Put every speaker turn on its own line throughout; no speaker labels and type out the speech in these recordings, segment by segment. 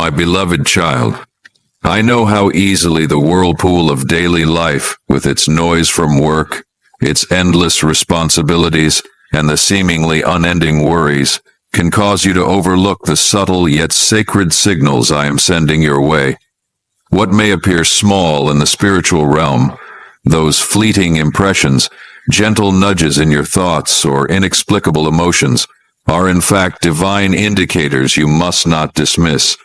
My beloved child, I know how easily the whirlpool of daily life, with its noise from work, its endless responsibilities, and the seemingly unending worries, can cause you to overlook the subtle yet sacred signals I am sending your way. What may appear small in the spiritual realm, those fleeting impressions, gentle nudges in your thoughts, or inexplicable emotions, are in fact divine indicators you must not dismiss.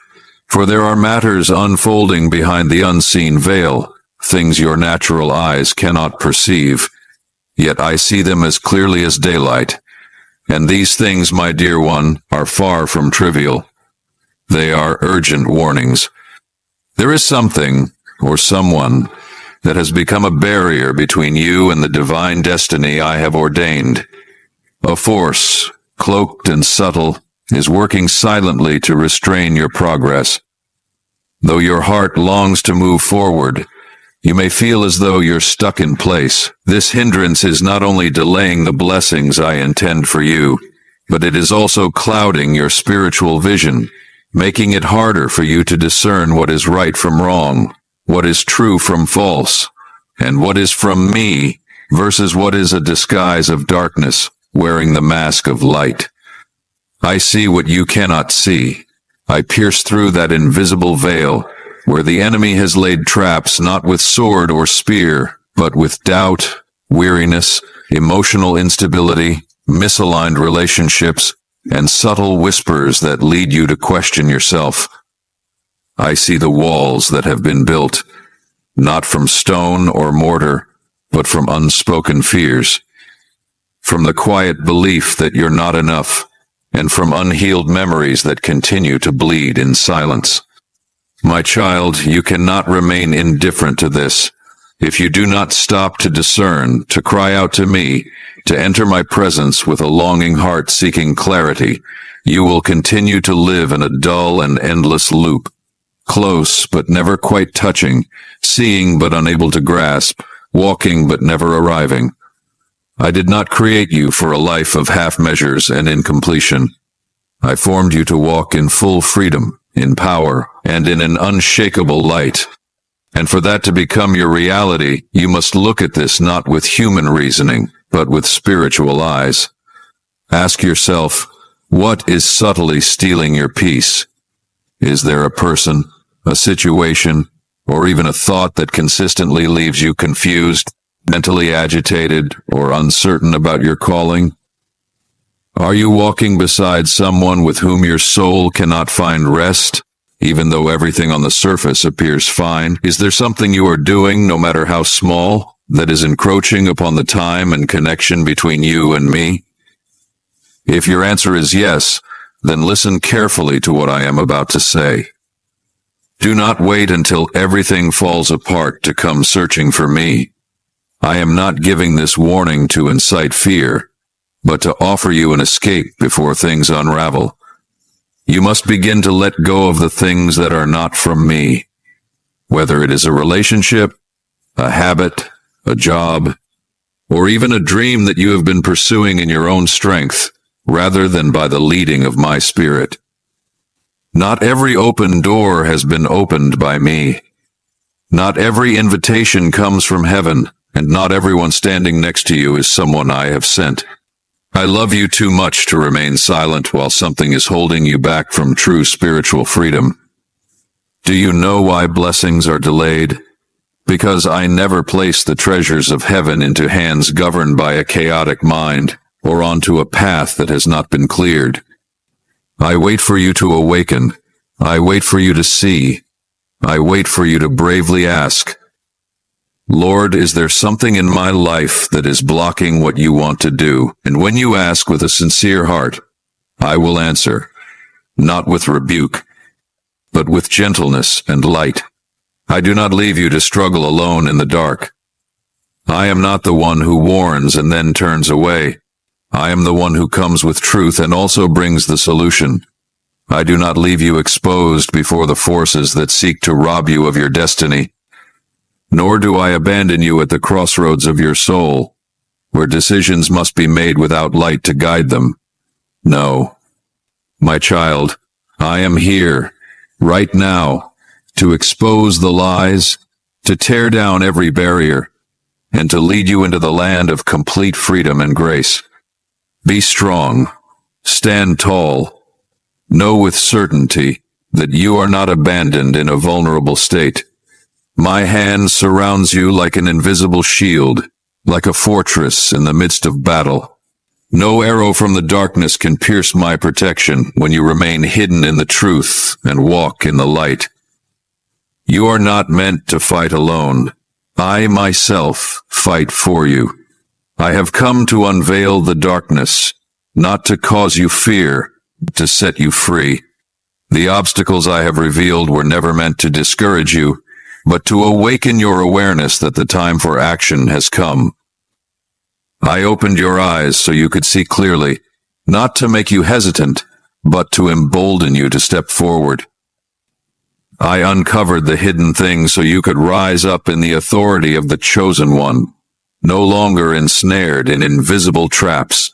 For there are matters unfolding behind the unseen veil, things your natural eyes cannot perceive. Yet I see them as clearly as daylight. And these things, my dear one, are far from trivial. They are urgent warnings. There is something, or someone, that has become a barrier between you and the divine destiny I have ordained. A force, cloaked and subtle, is working silently to restrain your progress. Though your heart longs to move forward, you may feel as though you're stuck in place. This hindrance is not only delaying the blessings I intend for you, but it is also clouding your spiritual vision, making it harder for you to discern what is right from wrong, what is true from false, and what is from me versus what is a disguise of darkness, wearing the mask of light. I see what you cannot see. I pierce through that invisible veil, where the enemy has laid traps not with sword or spear, but with doubt, weariness, emotional instability, misaligned relationships, and subtle whispers that lead you to question yourself. I see the walls that have been built, not from stone or mortar, but from unspoken fears, from the quiet belief that you're not enough, and from unhealed memories that continue to bleed in silence. My child, you cannot remain indifferent to this. If you do not stop to discern, to cry out to me, to enter my presence with a longing heart seeking clarity, you will continue to live in a dull and endless loop, close but never quite touching, seeing but unable to grasp, walking but never arriving. I did not create you for a life of half measures and incompletion. I formed you to walk in full freedom, in power, and in an unshakable light. And for that to become your reality, you must look at this not with human reasoning, but with spiritual eyes. Ask yourself, what is subtly stealing your peace? Is there a person, a situation, or even a thought that consistently leaves you confused, mentally agitated, or uncertain about your calling? Are you walking beside someone with whom your soul cannot find rest, even though everything on the surface appears fine? Is there something you are doing, no matter how small, that is encroaching upon the time and connection between you and me? If your answer is yes, then listen carefully to what I am about to say. Do not wait until everything falls apart to come searching for me. I am not giving this warning to incite fear, but to offer you an escape before things unravel. You must begin to let go of the things that are not from me, whether it is a relationship, a habit, a job, or even a dream that you have been pursuing in your own strength, rather than by the leading of my spirit. Not every open door has been opened by me. Not every invitation comes from heaven, and not everyone standing next to you is someone I have sent. I love you too much to remain silent while something is holding you back from true spiritual freedom. Do you know why blessings are delayed? Because I never place the treasures of heaven into hands governed by a chaotic mind, or onto a path that has not been cleared. I wait for you to awaken. I wait for you to see. I wait for you to bravely ask, Lord, is there something in my life that is blocking what you want to do? And when you ask with a sincere heart, I will answer, not with rebuke, but with gentleness and light. I do not leave you to struggle alone in the dark. I am not the one who warns and then turns away. I am the one who comes with truth and also brings the solution. I do not leave you exposed before the forces that seek to rob you of your destiny. Nor do I abandon you at the crossroads of your soul, where decisions must be made without light to guide them. No, my child, I am here, right now, to expose the lies, to tear down every barrier, and to lead you into the land of complete freedom and grace. Be strong, stand tall, know with certainty that you are not abandoned in a vulnerable state. My hand surrounds you like an invisible shield, like a fortress in the midst of battle. No arrow from the darkness can pierce my protection when you remain hidden in the truth and walk in the light. You are not meant to fight alone. I myself fight for you. I have come to unveil the darkness, not to cause you fear, to set you free. The obstacles I have revealed were never meant to discourage you, but to awaken your awareness that the time for action has come. I opened your eyes so you could see clearly, not to make you hesitant, but to embolden you to step forward. I uncovered the hidden things so you could rise up in the authority of the chosen one, no longer ensnared in invisible traps.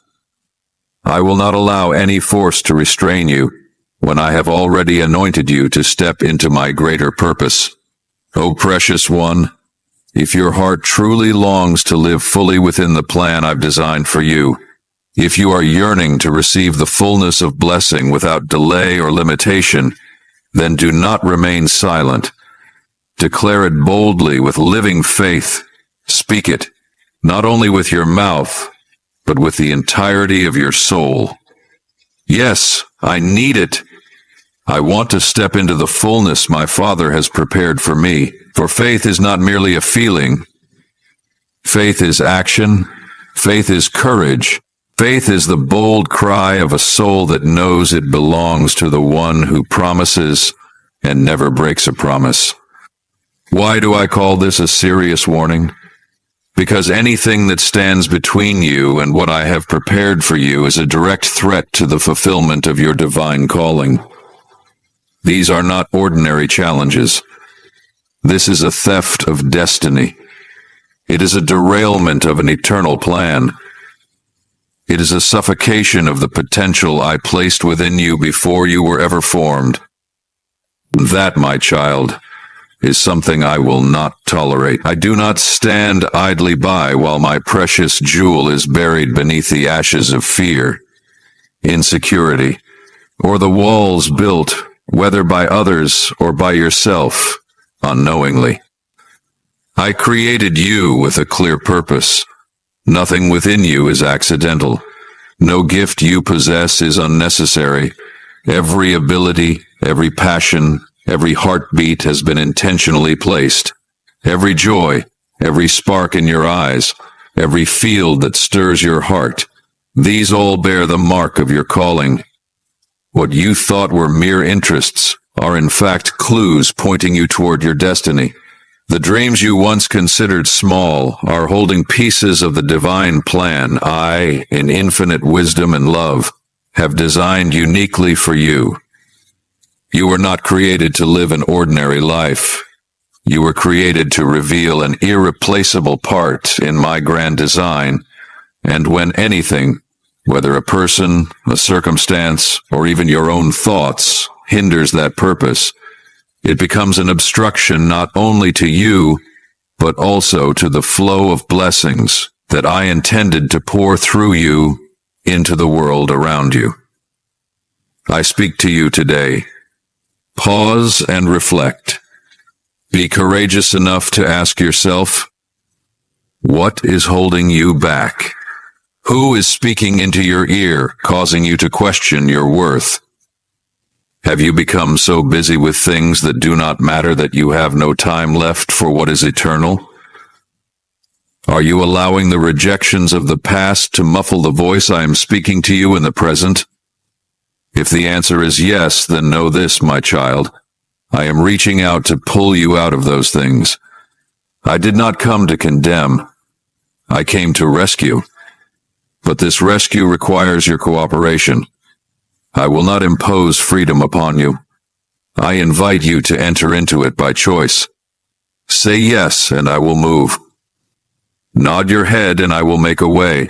I will not allow any force to restrain you when I have already anointed you to step into my greater purpose. O precious one, if your heart truly longs to live fully within the plan I've designed for you, if you are yearning to receive the fullness of blessing without delay or limitation, then do not remain silent. Declare it boldly with living faith. Speak it, not only with your mouth, but with the entirety of your soul. Yes, I need it. I want to step into the fullness my Father has prepared for me. For faith is not merely a feeling. Faith is action. Faith is courage. Faith is the bold cry of a soul that knows it belongs to the one who promises and never breaks a promise. Why do I call this a serious warning? Because anything that stands between you and what I have prepared for you is a direct threat to the fulfillment of your divine calling. These are not ordinary challenges. This is a theft of destiny. It is a derailment of an eternal plan. It is a suffocation of the potential I placed within you before you were ever formed. That, my child, is something I will not tolerate. I do not stand idly by while my precious jewel is buried beneath the ashes of fear, insecurity, or the walls built, whether by others or by yourself, unknowingly. I created you with a clear purpose. Nothing within you is accidental. No gift you possess is unnecessary. Every ability, every passion, every heartbeat has been intentionally placed. Every joy, every spark in your eyes, every field that stirs your heart, these all bear the mark of your calling. What you thought were mere interests are in fact clues pointing you toward your destiny. The dreams you once considered small are holding pieces of the divine plan I, in infinite wisdom and love, have designed uniquely for you. You were not created to live an ordinary life. You were created to reveal an irreplaceable part in my grand design, and when anything, whether a person, a circumstance, or even your own thoughts, hinders that purpose, it becomes an obstruction not only to you, but also to the flow of blessings that I intended to pour through you into the world around you. I speak to you today. Pause and reflect. Be courageous enough to ask yourself, what is holding you back? Who is speaking into your ear, causing you to question your worth? Have you become so busy with things that do not matter that you have no time left for what is eternal? Are you allowing the rejections of the past to muffle the voice I am speaking to you in the present? If the answer is yes, then know this, my child. I am reaching out to pull you out of those things. I did not come to condemn. I came to rescue. But this rescue requires your cooperation. I will not impose freedom upon you. I invite you to enter into it by choice. Say yes, and I will move. Nod your head, and I will make a way.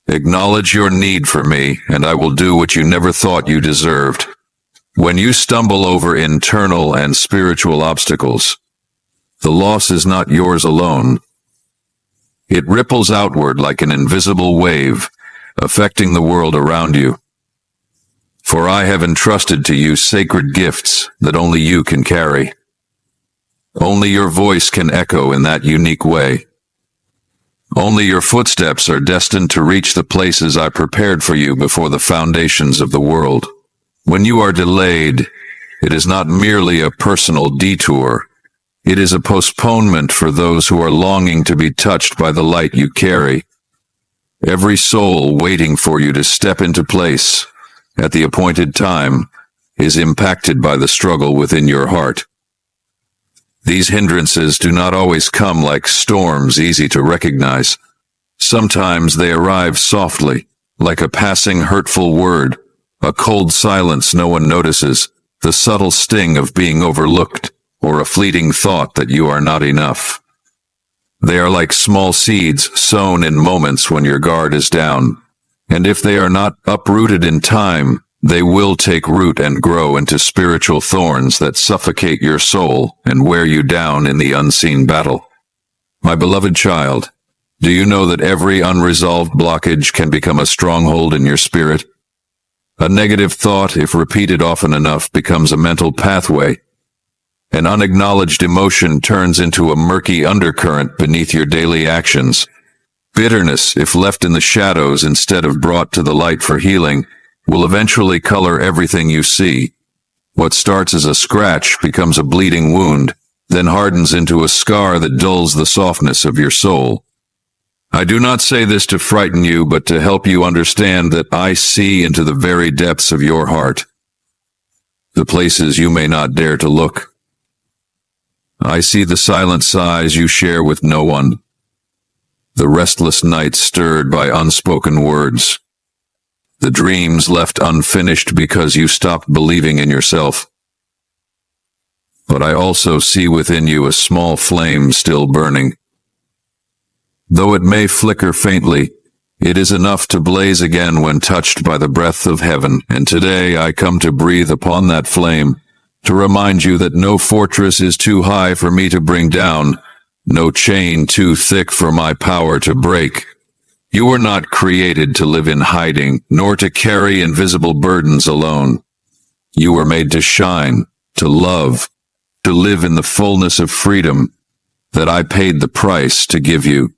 Acknowledge your need for me, and I will do what you never thought you deserved. When you stumble over internal and spiritual obstacles, the loss is not yours alone. It ripples outward like an invisible wave, affecting the world around you. For I have entrusted to you sacred gifts that only you can carry. Only your voice can echo in that unique way. Only your footsteps are destined to reach the places I prepared for you before the foundations of the world. When you are delayed, it is not merely a personal detour. It is a postponement for those who are longing to be touched by the light you carry. Every soul waiting for you to step into place at the appointed time is impacted by the struggle within your heart. These hindrances do not always come like storms easy to recognize. Sometimes they arrive softly, like a passing hurtful word, a cold silence no one notices, the subtle sting of being overlooked, or a fleeting thought that you are not enough. They are like small seeds sown in moments when your guard is down, and if they are not uprooted in time, they will take root and grow into spiritual thorns that suffocate your soul and wear you down in the unseen battle. My beloved child, do you know that every unresolved blockage can become a stronghold in your spirit? A negative thought, if repeated often enough, becomes a mental pathway. An unacknowledged emotion turns into a murky undercurrent beneath your daily actions. Bitterness, if left in the shadows instead of brought to the light for healing, will eventually color everything you see. What starts as a scratch becomes a bleeding wound, then hardens into a scar that dulls the softness of your soul. I do not say this to frighten you, but to help you understand that I see into the very depths of your heart, the places you may not dare to look. I see the silent sighs you share with no one, the restless nights stirred by unspoken words, the dreams left unfinished because you stopped believing in yourself. But I also see within you a small flame still burning. Though it may flicker faintly, it is enough to blaze again when touched by the breath of heaven, and today I come to breathe upon that flame, to remind you that no fortress is too high for me to bring down, no chain too thick for my power to break. You were not created to live in hiding, nor to carry invisible burdens alone. You were made to shine, to love, to live in the fullness of freedom that I paid the price to give you.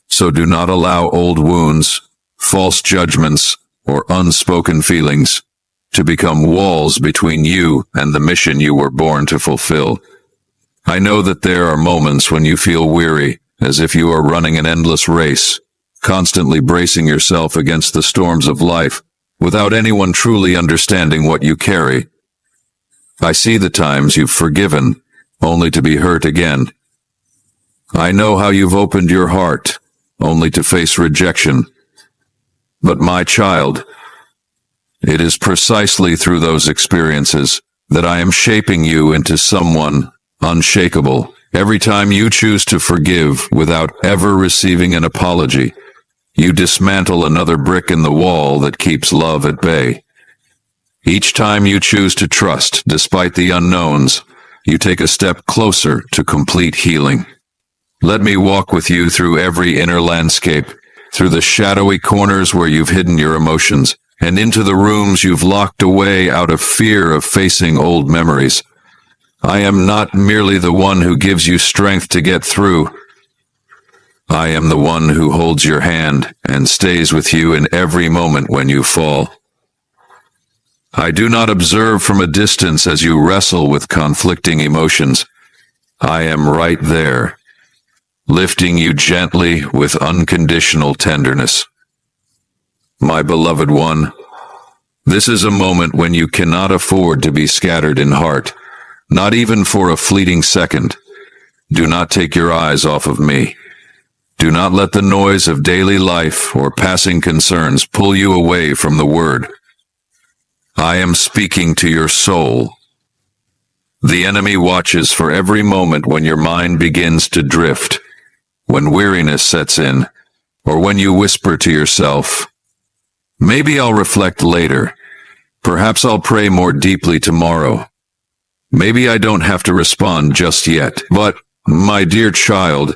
So do not allow old wounds, false judgments, or unspoken feelings to become walls between you and the mission you were born to fulfill. I know that there are moments when you feel weary, as if you are running an endless race, constantly bracing yourself against the storms of life, without anyone truly understanding what you carry. I see the times you've forgiven, only to be hurt again. I know how you've opened your heart, only to face rejection. But my child, it is precisely through those experiences that I am shaping you into someone unshakable. Every time you choose to forgive without ever receiving an apology, you dismantle another brick in the wall that keeps love at bay. Each time you choose to trust, despite the unknowns, you take a step closer to complete healing. Let me walk with you through every inner landscape, through the shadowy corners where you've hidden your emotions, and into the rooms you've locked away out of fear of facing old memories. I am not merely the one who gives you strength to get through. I am the one who holds your hand and stays with you in every moment when you fall. I do not observe from a distance as you wrestle with conflicting emotions. I am right there, lifting you gently with unconditional tenderness. My beloved one, this is a moment when you cannot afford to be scattered in heart, not even for a fleeting second. Do not take your eyes off of me. Do not let the noise of daily life or passing concerns pull you away from the word. I am speaking to your soul. The enemy watches for every moment when your mind begins to drift, when weariness sets in, or when you whisper to yourself, "Maybe I'll reflect later." Perhaps I'll pray more deeply tomorrow. Maybe I don't have to respond just yet. But, my dear child,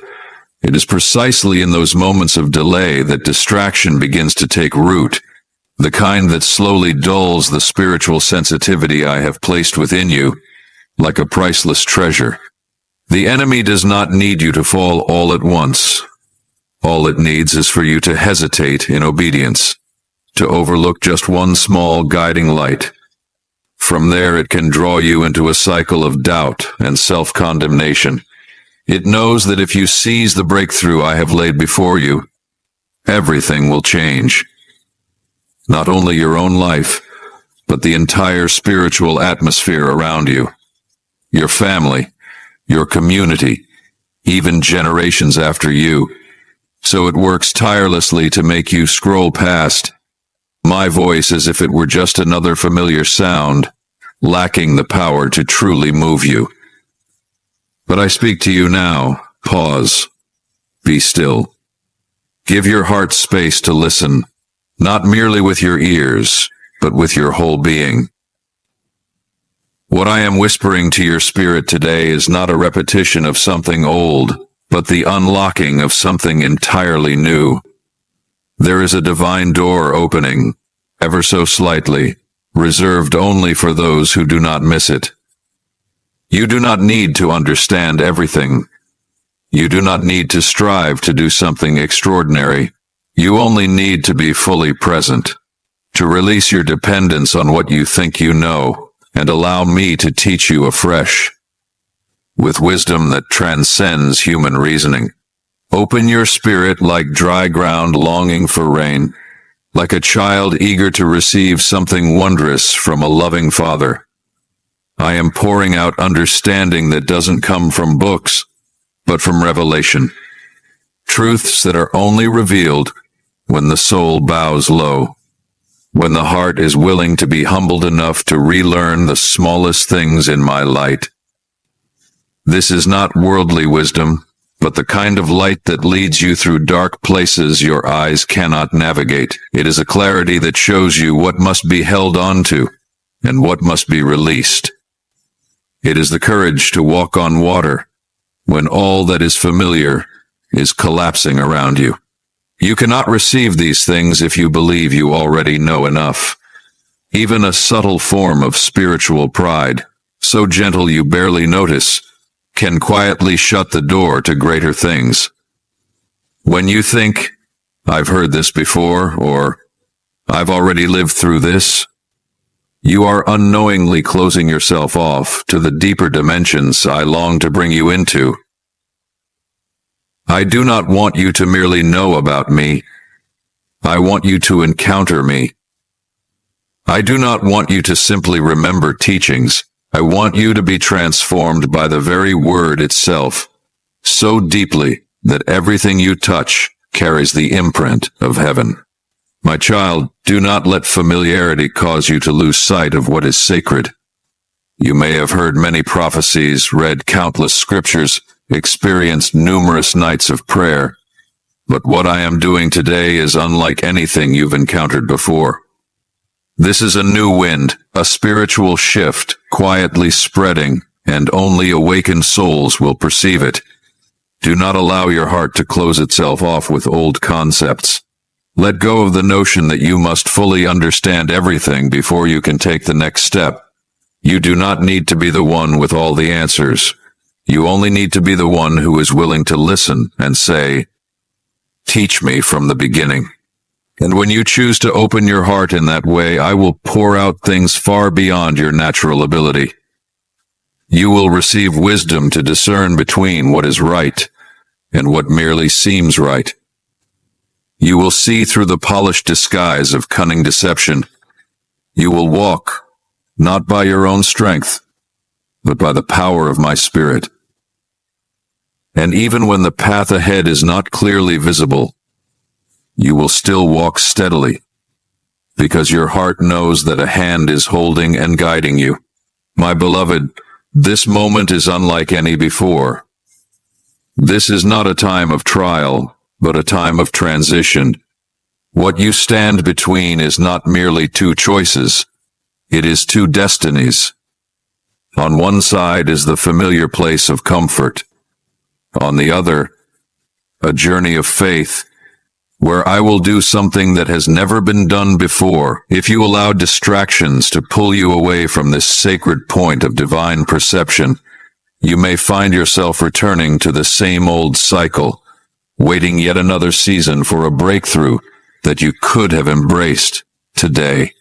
it is precisely in those moments of delay that distraction begins to take root, the kind that slowly dulls the spiritual sensitivity I have placed within you, like a priceless treasure. The enemy does not need you to fall all at once. All it needs is for you to hesitate in obedience, to overlook just one small guiding light. From there it can draw you into a cycle of doubt and self-condemnation. It knows that if you seize the breakthrough I have laid before you, everything will change. Not only your own life, but the entire spiritual atmosphere around you. Your family, your community, even generations after you. So it works tirelessly to make you scroll past my voice as if it were just another familiar sound, lacking the power to truly move you. But I speak to you now. Pause. Be still. Give your heart space to listen, not merely with your ears, but with your whole being. What I am whispering to your spirit today is not a repetition of something old, but the unlocking of something entirely new. There is a divine door opening, ever so slightly, reserved only for those who do not miss it. You do not need to understand everything. You do not need to strive to do something extraordinary. You only need to be fully present, to release your dependence on what you think you know, and allow me to teach you afresh, with wisdom that transcends human reasoning. Open your spirit like dry ground longing for rain, like a child eager to receive something wondrous from a loving father. I am pouring out understanding that doesn't come from books, but from revelation. Truths that are only revealed when the soul bows low, when the heart is willing to be humbled enough to relearn the smallest things in my light. This is not worldly wisdom, but the kind of light that leads you through dark places your eyes cannot navigate. It is a clarity that shows you what must be held on to and what must be released. It is the courage to walk on water when all that is familiar is collapsing around you. You cannot receive these things if you believe you already know enough. Even a subtle form of spiritual pride, so gentle you barely notice, can quietly shut the door to greater things. When you think, I've heard this before, or I've already lived through this, you are unknowingly closing yourself off to the deeper dimensions I long to bring you into. I do not want you to merely know about me. I want you to encounter me. I do not want you to simply remember teachings. I want you to be transformed by the very word itself, so deeply that everything you touch carries the imprint of heaven. My child, do not let familiarity cause you to lose sight of what is sacred. You may have heard many prophecies, read countless scriptures, experienced numerous nights of prayer, but what I am doing today is unlike anything you've encountered before. This is a new wind, a spiritual shift, quietly spreading, and only awakened souls will perceive it. Do not allow your heart to close itself off with old concepts. Let go of the notion that you must fully understand everything before you can take the next step. You do not need to be the one with all the answers. You only need to be the one who is willing to listen and say, "Teach me from the beginning." And when you choose to open your heart in that way, I will pour out things far beyond your natural ability. You will receive wisdom to discern between what is right and what merely seems right. You will see through the polished disguise of cunning deception. You will walk, not by your own strength, but by the power of my Spirit. And even when the path ahead is not clearly visible, you will still walk steadily, because your heart knows that a hand is holding and guiding you. My beloved, this moment is unlike any before. This is not a time of trial, but a time of transition. What you stand between is not merely two choices. It is two destinies. On one side is the familiar place of comfort. On the other, a journey of faith, where I will do something that has never been done before. If you allow distractions to pull you away from this sacred point of divine perception, you may find yourself returning to the same old cycle, waiting yet another season for a breakthrough that you could have embraced today.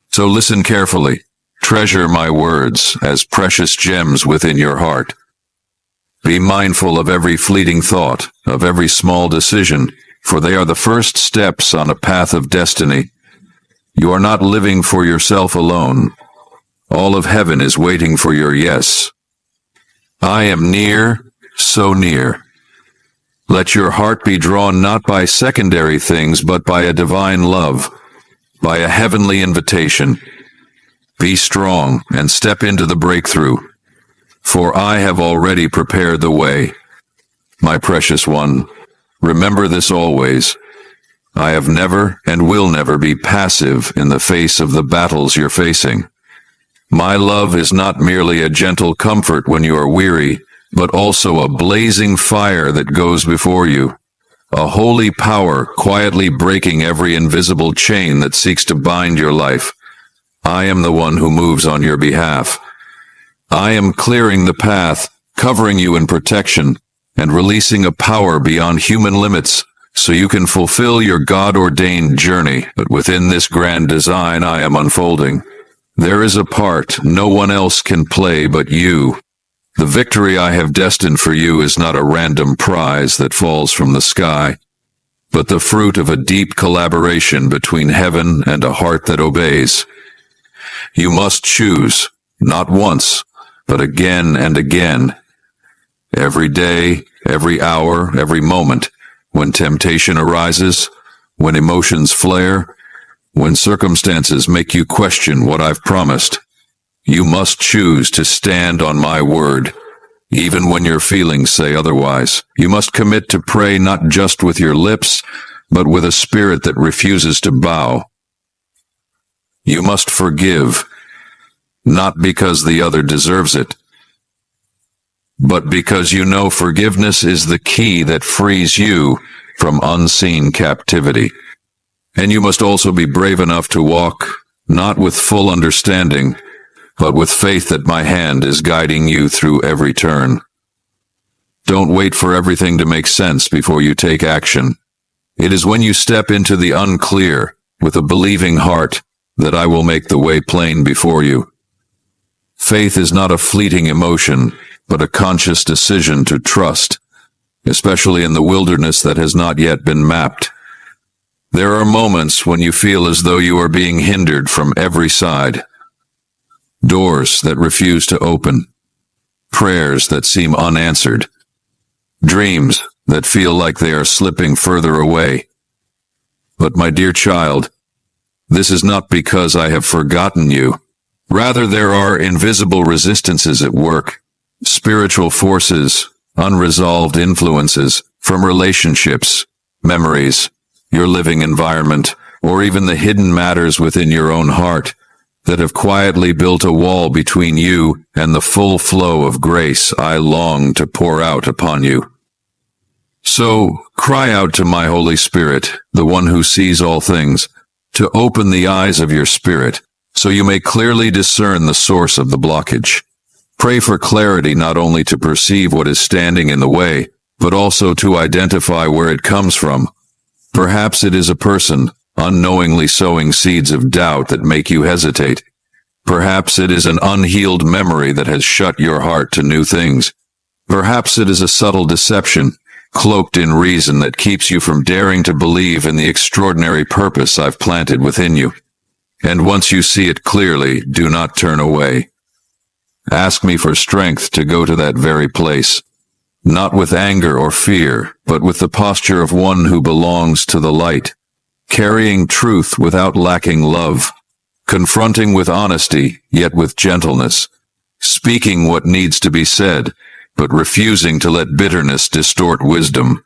So listen carefully. Treasure my words as precious gems within your heart. Be mindful of every fleeting thought, of every small decision, for they are the first steps on a path of destiny. You are not living for yourself alone. All of heaven is waiting for your yes. I am near, so near. Let your heart be drawn not by secondary things, but by a divine love, by a heavenly invitation. Be strong and step into the breakthrough, for I have already prepared the way. My precious one, remember this always. I have never and will never be passive in the face of the battles you're facing. My love is not merely a gentle comfort when you are weary, but also a blazing fire that goes before you, a holy power quietly breaking every invisible chain that seeks to bind your life. I am the one who moves on your behalf. I am clearing the path, covering you in protection, and releasing a power beyond human limits so you can fulfill your God-ordained journey. But within this grand design I am unfolding, there is a part no one else can play but you. The victory I have destined for you is not a random prize that falls from the sky, but the fruit of a deep collaboration between heaven and a heart that obeys. You must choose, not once, but again and again. Every day, every hour, every moment, when temptation arises, when emotions flare, when circumstances make you question what I've promised, you must choose to stand on my word, even when your feelings say otherwise. You must commit to pray not just with your lips, but with a spirit that refuses to bow. You must forgive, not because the other deserves it, but because you know forgiveness is the key that frees you from unseen captivity. And you must also be brave enough to walk, not with full understanding, but with faith that my hand is guiding you through every turn. Don't wait for everything to make sense before you take action. It is when you step into the unclear with a believing heart that I will make the way plain before you. Faith is not a fleeting emotion, but a conscious decision to trust, especially in the wilderness that has not yet been mapped. There are moments when you feel as though you are being hindered from every side. Doors that refuse to open, prayers that seem unanswered, dreams that feel like they are slipping further away. But my dear child, this is not because I have forgotten you. Rather, there are invisible resistances at work, spiritual forces, unresolved influences from relationships, memories, your living environment, or even the hidden matters within your own heart that have quietly built a wall between you and the full flow of grace I long to pour out upon you. So, cry out to my Holy Spirit, the one who sees all things, to open the eyes of your spirit, so you may clearly discern the source of the blockage. Pray for clarity not only to perceive what is standing in the way, but also to identify where it comes from. Perhaps it is a person, unknowingly sowing seeds of doubt that make you hesitate. Perhaps it is an unhealed memory that has shut your heart to new things. Perhaps it is a subtle deception, cloaked in reason, that keeps you from daring to believe in the extraordinary purpose I've planted within you. And once you see it clearly, do not turn away. Ask me for strength to go to that very place, not with anger or fear, but with the posture of one who belongs to the light, carrying truth without lacking love, confronting with honesty, yet with gentleness, speaking what needs to be said, but refusing to let bitterness distort wisdom.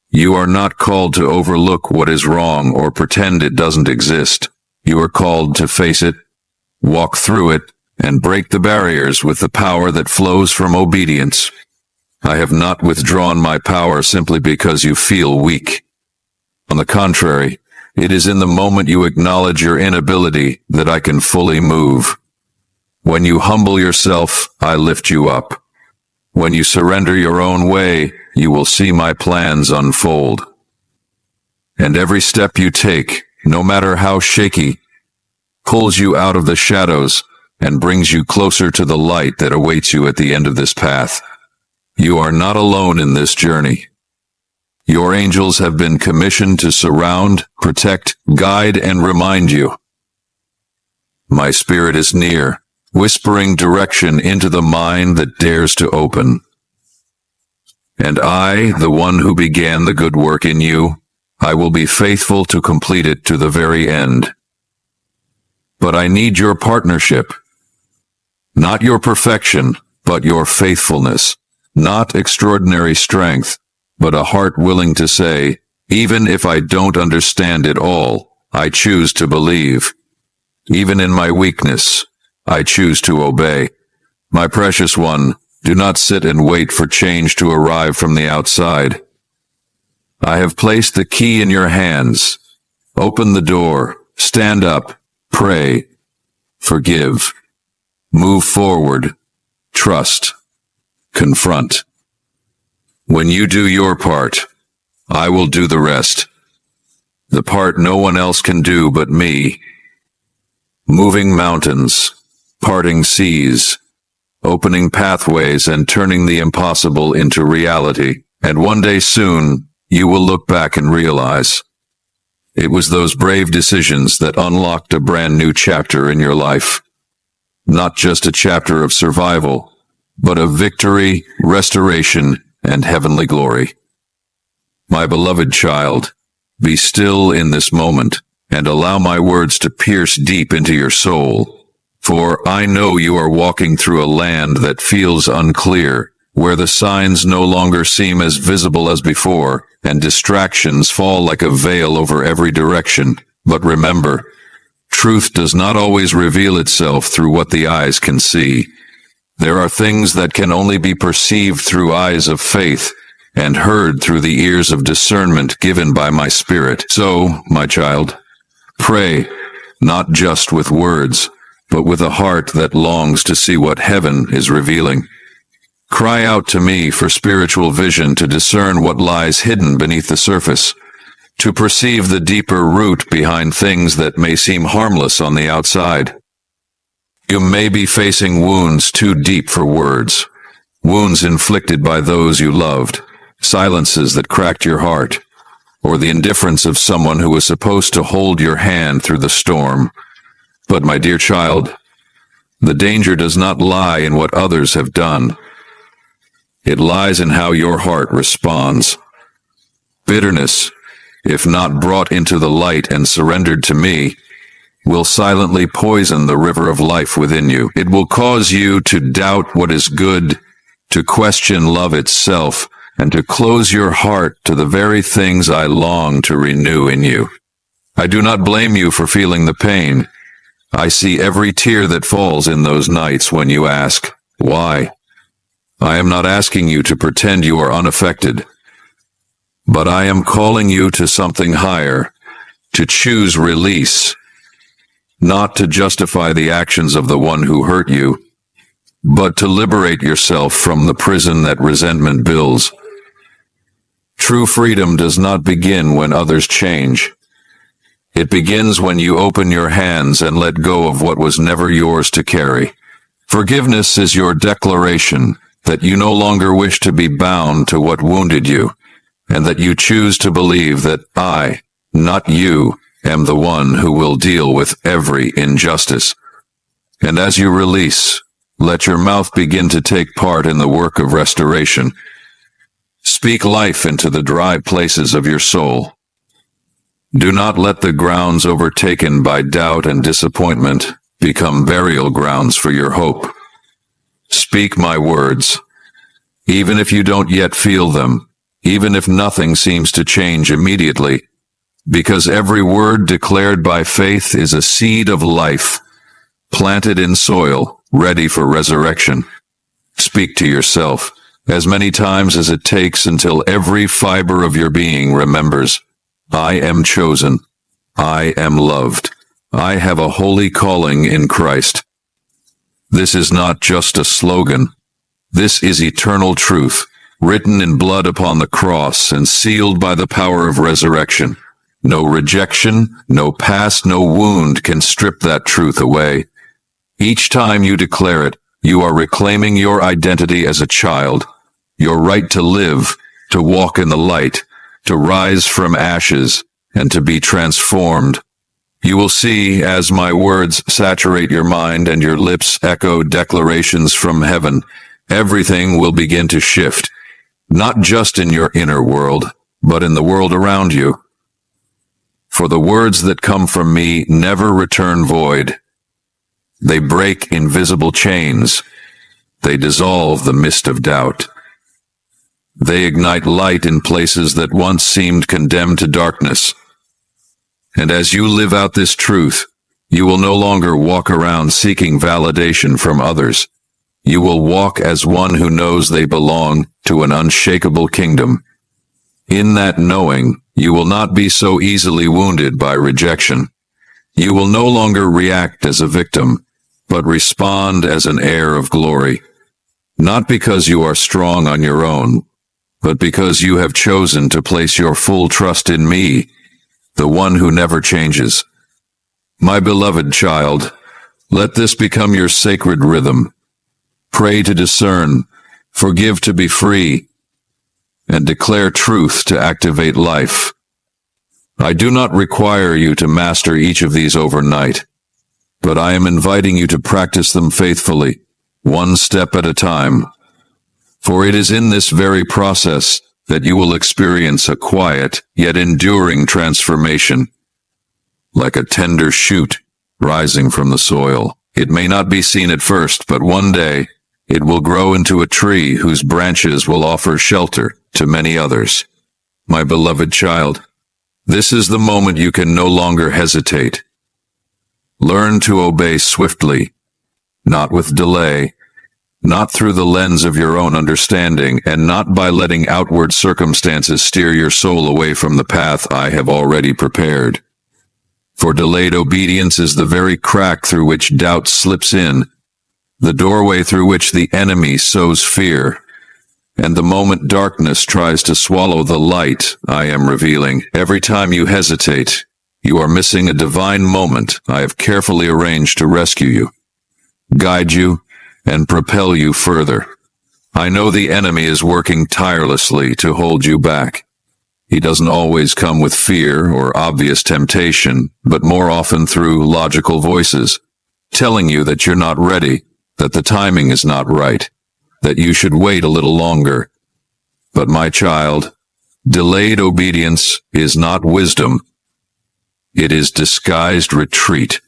You are not called to overlook what is wrong or pretend it doesn't exist. You are called to face it, walk through it, and break the barriers with the power that flows from obedience. I have not withdrawn my power simply because you feel weak. On the contrary, it is in the moment you acknowledge your inability that I can fully move. When you humble yourself, I lift you up. When you surrender your own way, you will see my plans unfold. And every step you take, no matter how shaky, pulls you out of the shadows and brings you closer to the light that awaits you at the end of this path. You are not alone in this journey. Your angels have been commissioned to surround, protect, guide, and remind you. My spirit is near, whispering direction into the mind that dares to open. And I, the one who began the good work in you, I will be faithful to complete it to the very end. But I need your partnership. Not your perfection, but your faithfulness. Not extraordinary strength, but a heart willing to say, even if I don't understand it all, I choose to believe. Even in my weakness, I choose to obey. My precious one, do not sit and wait for change to arrive from the outside. I have placed the key in your hands. Open the door, stand up, pray, forgive, move forward, trust, confront. When you do your part, I will do the rest. The part no one else can do but me. Moving mountains, parting seas, opening pathways and turning the impossible into reality. And one day soon, you will look back and realize it was those brave decisions that unlocked a brand new chapter in your life. Not just a chapter of survival, but of victory, restoration, and heavenly glory. My beloved child, be still in this moment and allow my words to pierce deep into your soul. For I know you are walking through a land that feels unclear, where the signs no longer seem as visible as before, and distractions fall like a veil over every direction. But remember, truth does not always reveal itself through what the eyes can see. There are things that can only be perceived through eyes of faith and heard through the ears of discernment given by my Spirit. So, my child, pray, not just with words, but with a heart that longs to see what heaven is revealing. Cry out to me for spiritual vision to discern what lies hidden beneath the surface, to perceive the deeper root behind things that may seem harmless on the outside. You may be facing wounds too deep for words, wounds inflicted by those you loved, silences that cracked your heart, or the indifference of someone who was supposed to hold your hand through the storm. But my dear child, the danger does not lie in what others have done. It lies in how your heart responds. Bitterness, if not brought into the light and surrendered to me, will silently poison the river of life within you. It will cause you to doubt what is good, to question love itself, and to close your heart to the very things I long to renew in you. I do not blame you for feeling the pain. I see every tear that falls in those nights when you ask, why? I am not asking you to pretend you are unaffected, but I am calling you to something higher, to choose release, not to justify the actions of the one who hurt you, but to liberate yourself from the prison that resentment builds. True freedom does not begin when others change. It begins when you open your hands and let go of what was never yours to carry. Forgiveness is your declaration that you no longer wish to be bound to what wounded you, and that you choose to believe that I, not you, am the one who will deal with every injustice. And as you release, let your mouth begin to take part in the work of restoration. Speak life into the dry places of your soul. Do not let the grounds overtaken by doubt and disappointment become burial grounds for your hope. Speak my words, even if you don't yet feel them, even if nothing seems to change immediately, because every word declared by faith is a seed of life, planted in soil, ready for resurrection. Speak to yourself as many times as it takes until every fiber of your being remembers, I am chosen. I am loved. I have a holy calling in Christ. This is not just a slogan. This is eternal truth, written in blood upon the cross and sealed by the power of resurrection. No rejection, no past, no wound can strip that truth away. Each time you declare it, you are reclaiming your identity as a child, your right to live, to walk in the light, to rise from ashes, and to be transformed. You will see, as my words saturate your mind and your lips echo declarations from heaven, everything will begin to shift, not just in your inner world, but in the world around you. For the words that come from me never return void. They break invisible chains. They dissolve the mist of doubt. They ignite light in places that once seemed condemned to darkness. And as you live out this truth, you will no longer walk around seeking validation from others. You will walk as one who knows they belong to an unshakable kingdom. In that knowing, you will not be so easily wounded by rejection. You will no longer react as a victim, but respond as an heir of glory. Not because you are strong on your own, but because you have chosen to place your full trust in me, the one who never changes. My beloved child, let this become your sacred rhythm. Pray to discern, forgive to be free, and declare truth to activate life. I do not require you to master each of these overnight, but I am inviting you to practice them faithfully, one step at a time. For it is in this very process that you will experience a quiet yet enduring transformation. Like a tender shoot rising from the soil, it may not be seen at first, but one day it will grow into a tree whose branches will offer shelter to many others. My beloved child, this is the moment you can no longer hesitate. Learn to obey swiftly, not with delay, not through the lens of your own understanding, and not by letting outward circumstances steer your soul away from the path I have already prepared. For delayed obedience is the very crack through which doubt slips in, the doorway through which the enemy sows fear, and the moment darkness tries to swallow the light I am revealing. Every time you hesitate, you are missing a divine moment I have carefully arranged to rescue you, guide you, and propel you further. I know the enemy is working tirelessly to hold you back. He doesn't always come with fear or obvious temptation, but more often through logical voices, telling you that you're not ready, that the timing is not right, that you should wait a little longer. But my child, delayed obedience is not wisdom. It is disguised retreat.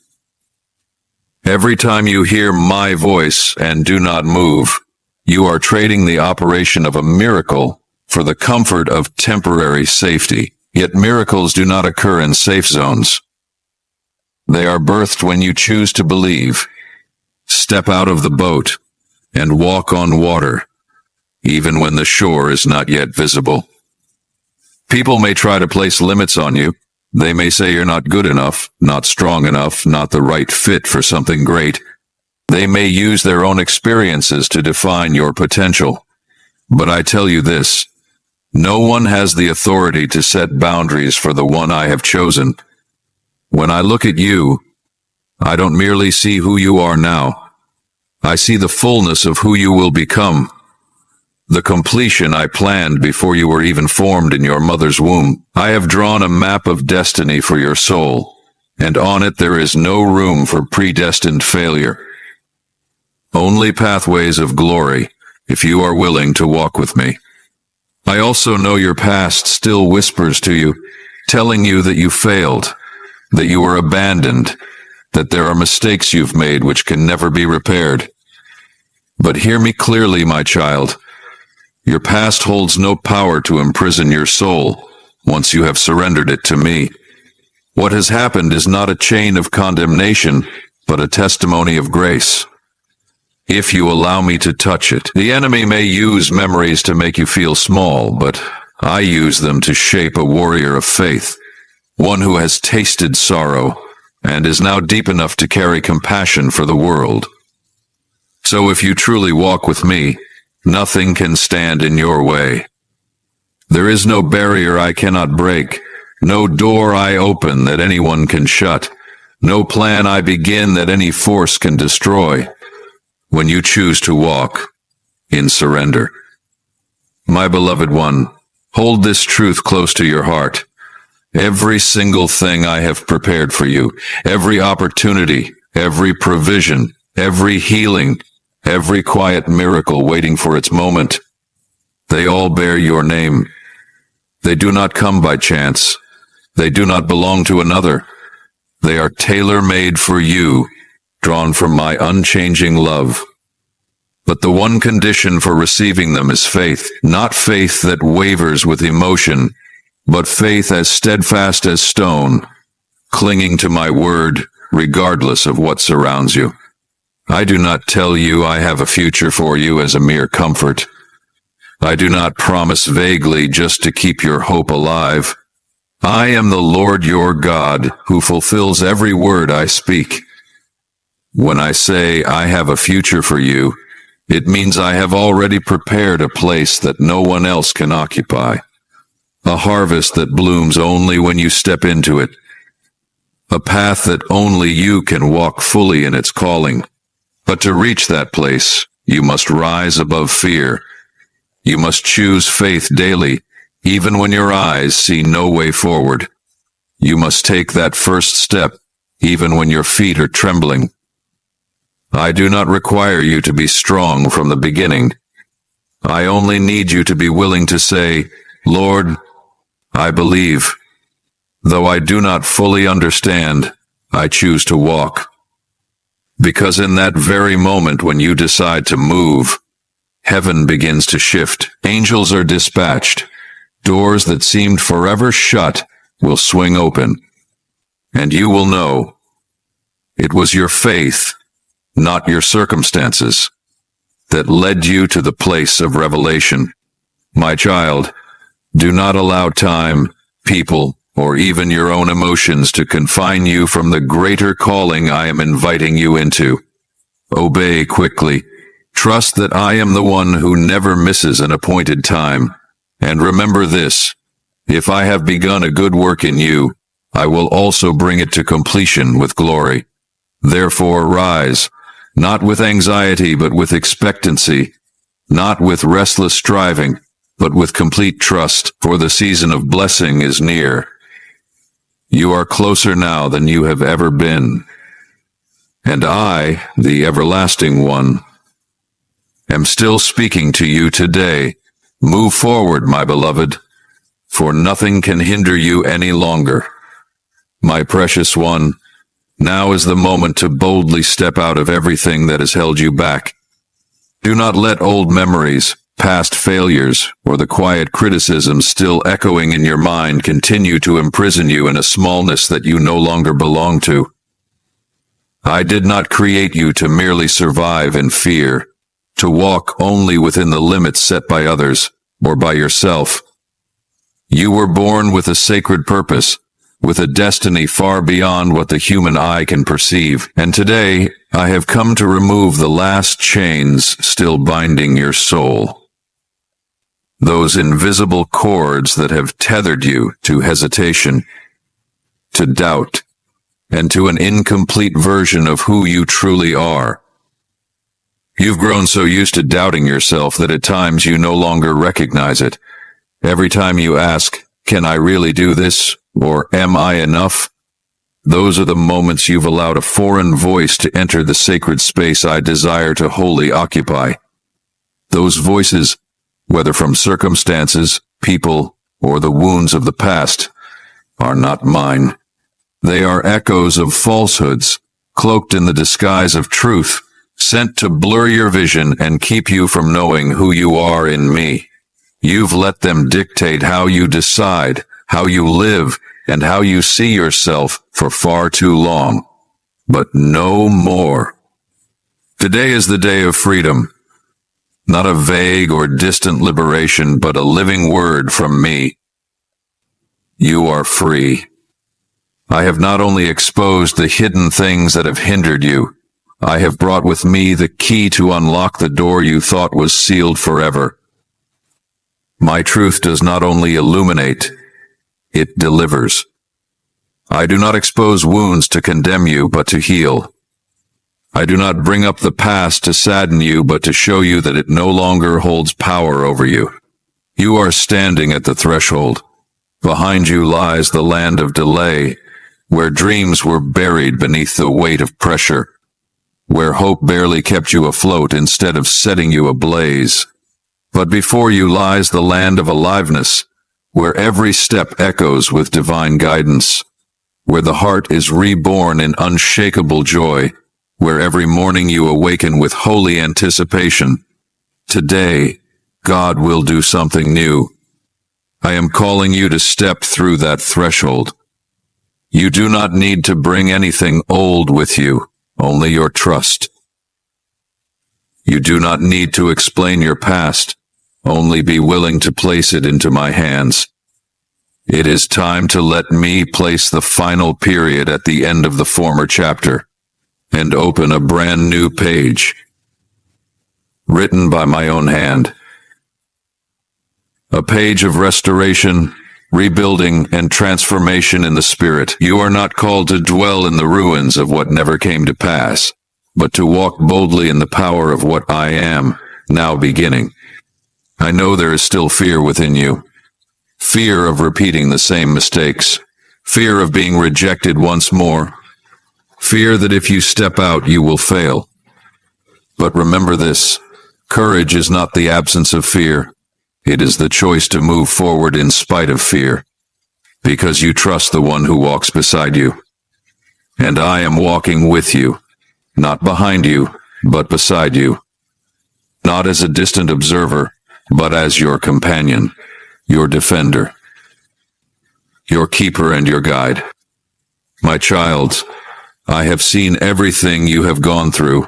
Every time you hear my voice and do not move, you are trading the operation of a miracle for the comfort of temporary safety. Yet miracles do not occur in safe zones. They are birthed when you choose to believe, step out of the boat, and walk on water, even when the shore is not yet visible. People may try to place limits on you. They may say you're not good enough, not strong enough, not the right fit for something great. They may use their own experiences to define your potential. But I tell you this, no one has the authority to set boundaries for the one I have chosen. When I look at you, I don't merely see who you are now. I see the fullness of who you will become. The completion I planned before you were even formed in your mother's womb. I have drawn a map of destiny for your soul, and on it there is no room for predestined failure. Only pathways of glory, if you are willing to walk with me. I also know your past still whispers to you, telling you that you failed, that you were abandoned, that there are mistakes you've made which can never be repaired. But hear me clearly, my child. Your past holds no power to imprison your soul once you have surrendered it to me. What has happened is not a chain of condemnation, but a testimony of grace. If you allow me to touch it, the enemy may use memories to make you feel small, but I use them to shape a warrior of faith, one who has tasted sorrow and is now deep enough to carry compassion for the world. So if you truly walk with me, nothing can stand in your way. There is no barrier I cannot break, no door I open that anyone can shut, no plan I begin that any force can destroy, when you choose to walk in surrender. My beloved one, hold this truth close to your heart. Every single thing I have prepared for you, every opportunity, every provision, every healing, every quiet miracle waiting for its moment, they all bear your name. They do not come by chance. They do not belong to another. They are tailor-made for you, drawn from my unchanging love. But the one condition for receiving them is faith, not faith that wavers with emotion, but faith as steadfast as stone, clinging to my word regardless of what surrounds you. I do not tell you I have a future for you as a mere comfort. I do not promise vaguely just to keep your hope alive. I am the Lord your God, who fulfills every word I speak. When I say I have a future for you, it means I have already prepared a place that no one else can occupy. A harvest that blooms only when you step into it. A path that only you can walk fully in its calling. But to reach that place, you must rise above fear. You must choose faith daily, even when your eyes see no way forward. You must take that first step, even when your feet are trembling. I do not require you to be strong from the beginning. I only need you to be willing to say, Lord, I believe. Though I do not fully understand, I choose to walk. Because in that very moment when you decide to move, heaven begins to shift. Angels are dispatched. Doors that seemed forever shut will swing open. And you will know it was your faith, not your circumstances, that led you to the place of revelation. My child, do not allow time, people, or even your own emotions to confine you from the greater calling I am inviting you into. Obey quickly. Trust that I am the one who never misses an appointed time. And remember this, if I have begun a good work in you, I will also bring it to completion with glory. Therefore rise, not with anxiety but with expectancy, not with restless striving, but with complete trust, for the season of blessing is near. You are closer now than you have ever been. And I, the everlasting one, am still speaking to you today. Move forward, my beloved, for nothing can hinder you any longer. My precious one, now is the moment to boldly step out of everything that has held you back. Do not let old memories, past failures, or the quiet criticisms still echoing in your mind continue to imprison you in a smallness that you no longer belong to. I did not create you to merely survive in fear, to walk only within the limits set by others or by yourself. You were born with a sacred purpose, with a destiny far beyond what the human eye can perceive, and today I have come to remove the last chains still binding your soul. Those invisible cords that have tethered you to hesitation, to doubt, and to an incomplete version of who you truly are. You've grown so used to doubting yourself that at times you no longer recognize it. Every time you ask, can I really do this? Or am I enough? Those are the moments you've allowed a foreign voice to enter the sacred space I desire to wholly occupy. Those voices, whether from circumstances, people, or the wounds of the past, are not mine. They are echoes of falsehoods, cloaked in the disguise of truth, sent to blur your vision and keep you from knowing who you are in me. You've let them dictate how you decide, how you live, and how you see yourself for far too long. but no more. Today is the day of freedom, not a vague or distant liberation, but a living word from me. You are free. I have not only exposed the hidden things that have hindered you, I have brought with me the key to unlock the door you thought was sealed forever. My truth does not only illuminate, it delivers. I do not expose wounds to condemn you, but to heal. I do not bring up the past to sadden you, but to show you that it no longer holds power over you. You are standing at the threshold. Behind you lies the land of delay, where dreams were buried beneath the weight of pressure, where hope barely kept you afloat instead of setting you ablaze. But before you lies the land of aliveness, where every step echoes with divine guidance, where the heart is reborn in unshakable joy, where every morning you awaken with holy anticipation. Today, God will do something new. I am calling you to step through that threshold. You do not need to bring anything old with you, only your trust. You do not need to explain your past, only be willing to place it into my hands. It is time to let me place the final period at the end of the former chapter and open a brand new page, written by my own hand. A page of restoration, rebuilding, and transformation in the spirit. You are not called to dwell in the ruins of what never came to pass, but to walk boldly in the power of what I am, now beginning. I know there is still fear within you. Fear of repeating the same mistakes. Fear of being rejected once more. Fear that if you step out, you will fail. But remember this, courage is not the absence of fear. It is the choice to move forward in spite of fear, because you trust the one who walks beside you. And I am walking with you, not behind you, but beside you. Not as a distant observer, but as your companion, your defender, your keeper and your guide. My child, I have seen everything you have gone through.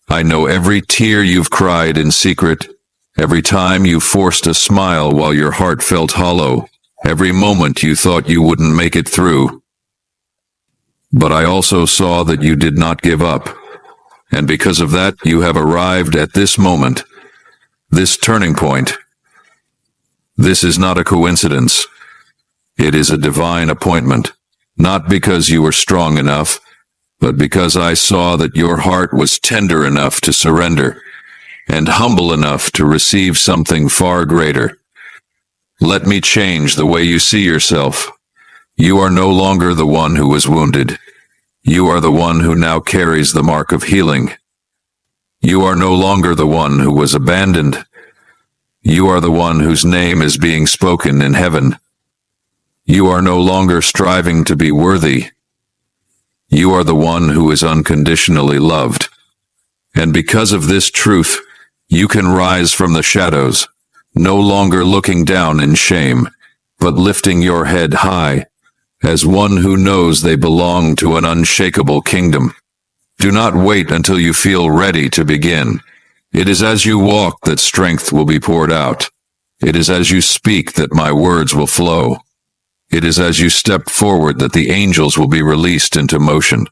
I know every tear you've cried in secret, every time you forced a smile while your heart felt hollow, every moment you thought you wouldn't make it through. But I also saw that you did not give up, and because of that, you have arrived at this moment, this turning point. This is not a coincidence. It is a divine appointment, not because you were strong enough, but because I saw that your heart was tender enough to surrender, and humble enough to receive something far greater. Let me change the way you see yourself. You are no longer the one who was wounded. You are the one who now carries the mark of healing. You are no longer the one who was abandoned. You are the one whose name is being spoken in heaven. You are no longer striving to be worthy. You are the one who is unconditionally loved. And because of this truth, you can rise from the shadows, no longer looking down in shame, but lifting your head high, as one who knows they belong to an unshakable kingdom. Do not wait until you feel ready to begin. It is as you walk that strength will be poured out. It is as you speak that my words will flow. It is as you step forward that the angels will be released into motion.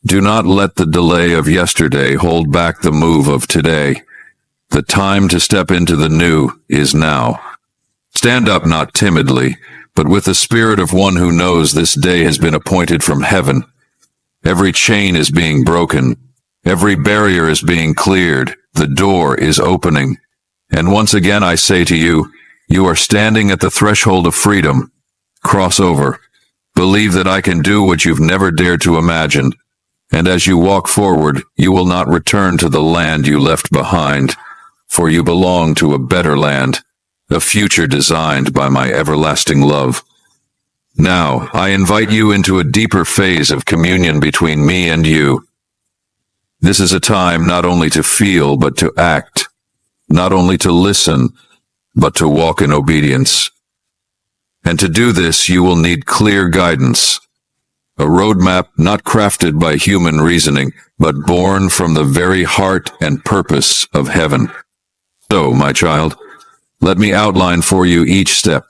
Do not let the delay of yesterday hold back the move of today. The time to step into the new is now. Stand up not timidly, but with the spirit of one who knows this day has been appointed from heaven. Every chain is being broken. Every barrier is being cleared. The door is opening. And once again I say to you, you are standing at the threshold of freedom. Cross over. Believe that I can do what you've never dared to imagine. And as you walk forward, you will not return to the land you left behind, for you belong to a better land, a future designed by my everlasting love. Now, I invite you into a deeper phase of communion between me and you. This is a time not only to feel, but to act, not only to listen, but to walk in obedience. And to do this, you will need clear guidance. a roadmap not crafted by human reasoning, but born from the very heart and purpose of heaven. So, my child, let me outline for you each step,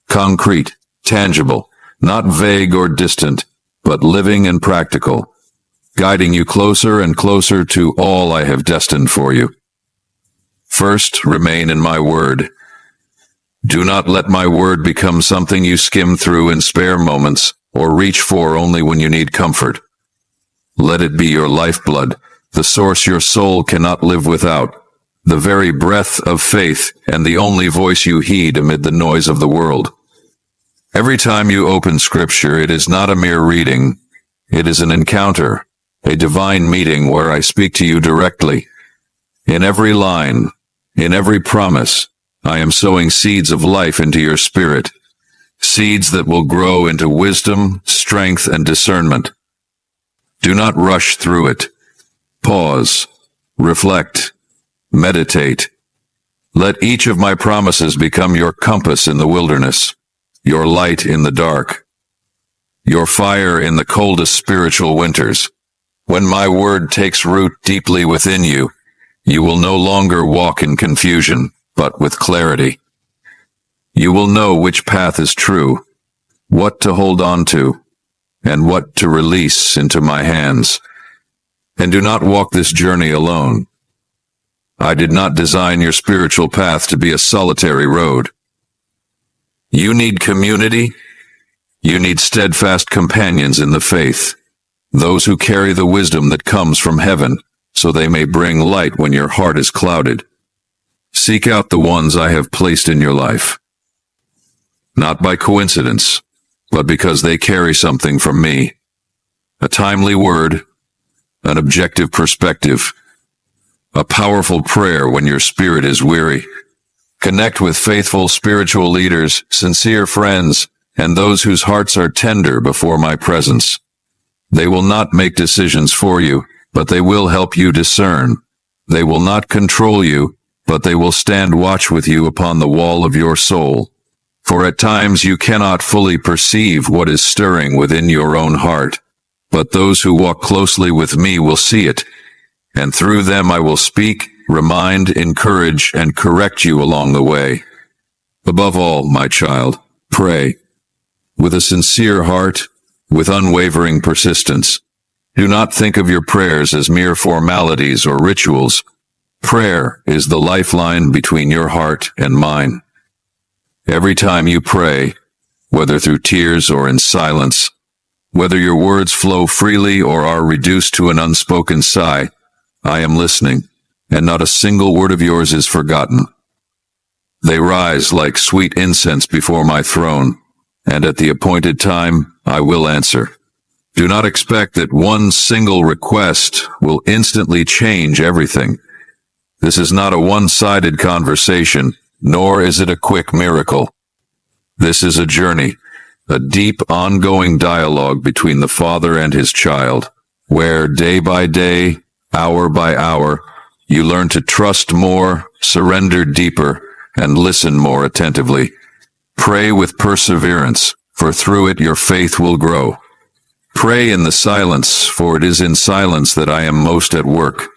concrete, tangible, not vague or distant, but living and practical, guiding you closer and closer to all I have destined for you. First, remain in my word. Do not let my word become something you skim through in spare moments or reach for only when you need comfort. Let it be your lifeblood, the source your soul cannot live without, the very breath of faith and the only voice you heed amid the noise of the world. Every time you open Scripture, it is not a mere reading. It is an encounter, a divine meeting where I speak to you directly. In every line, in every promise, I am sowing seeds of life into your spirit, seeds that will grow into wisdom, strength, and discernment. Do not rush through it. Pause, reflect, meditate. Let each of my promises become your compass in the wilderness, your light in the dark, your fire in the coldest spiritual winters. When my word takes root deeply within you, you will no longer walk in confusion, but with clarity. You will know which path is true, what to hold on to, and what to release into my hands. And do not walk this journey alone. I did not design your spiritual path to be a solitary road. You need community. You need steadfast companions in the faith, those who carry the wisdom that comes from heaven, so they may bring light when your heart is clouded. Seek out the ones I have placed in your life, not by coincidence, but because they carry something from me. A timely word, an objective perspective, a powerful prayer when your spirit is weary. Connect with faithful spiritual leaders, sincere friends, and those whose hearts are tender before my presence. They will not make decisions for you, but they will help you discern. They will not control you, but they will stand watch with you upon the wall of your soul. For at times you cannot fully perceive what is stirring within your own heart, but those who walk closely with me will see it, and through them I will speak, remind, encourage, and correct you along the way. Above all, my child, pray. With a sincere heart, with unwavering persistence. Do not think of your prayers as mere formalities or rituals. Prayer is the lifeline between your heart and mine. Every time you pray, whether through tears or in silence, whether your words flow freely or are reduced to an unspoken sigh, I am listening, and not a single word of yours is forgotten. They rise like sweet incense before my throne, and at the appointed time I will answer. Do not expect that one single request will instantly change everything. This is not a one-sided conversation, nor is it a quick miracle. This is a journey, a deep, ongoing dialogue between the Father and his child, where day by day, hour by hour, you learn to trust more, surrender deeper, and listen more attentively. Pray with perseverance, for through it your faith will grow. Pray in the silence, for it is in silence that I am most at work.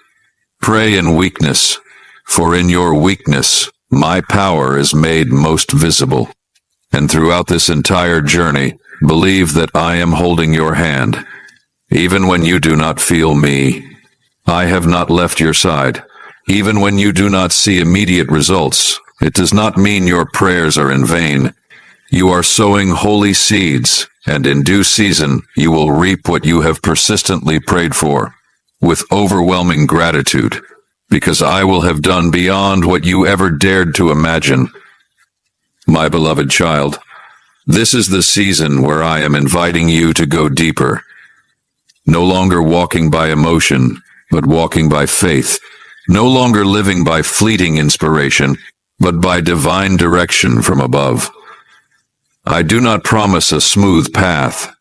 Pray in weakness, for in your weakness my power is made most visible. And throughout this entire journey, believe that I am holding your hand. Even when you do not feel me, I have not left your side. Even when you do not see immediate results, it does not mean your prayers are in vain. You are sowing holy seeds, and in due season you will reap what you have persistently prayed for, with overwhelming gratitude, because I will have done beyond what you ever dared to imagine. My beloved child, this is the season where I am inviting you to go deeper, no longer walking by emotion, but walking by faith, no longer living by fleeting inspiration, but by divine direction from above. I do not promise a smooth path,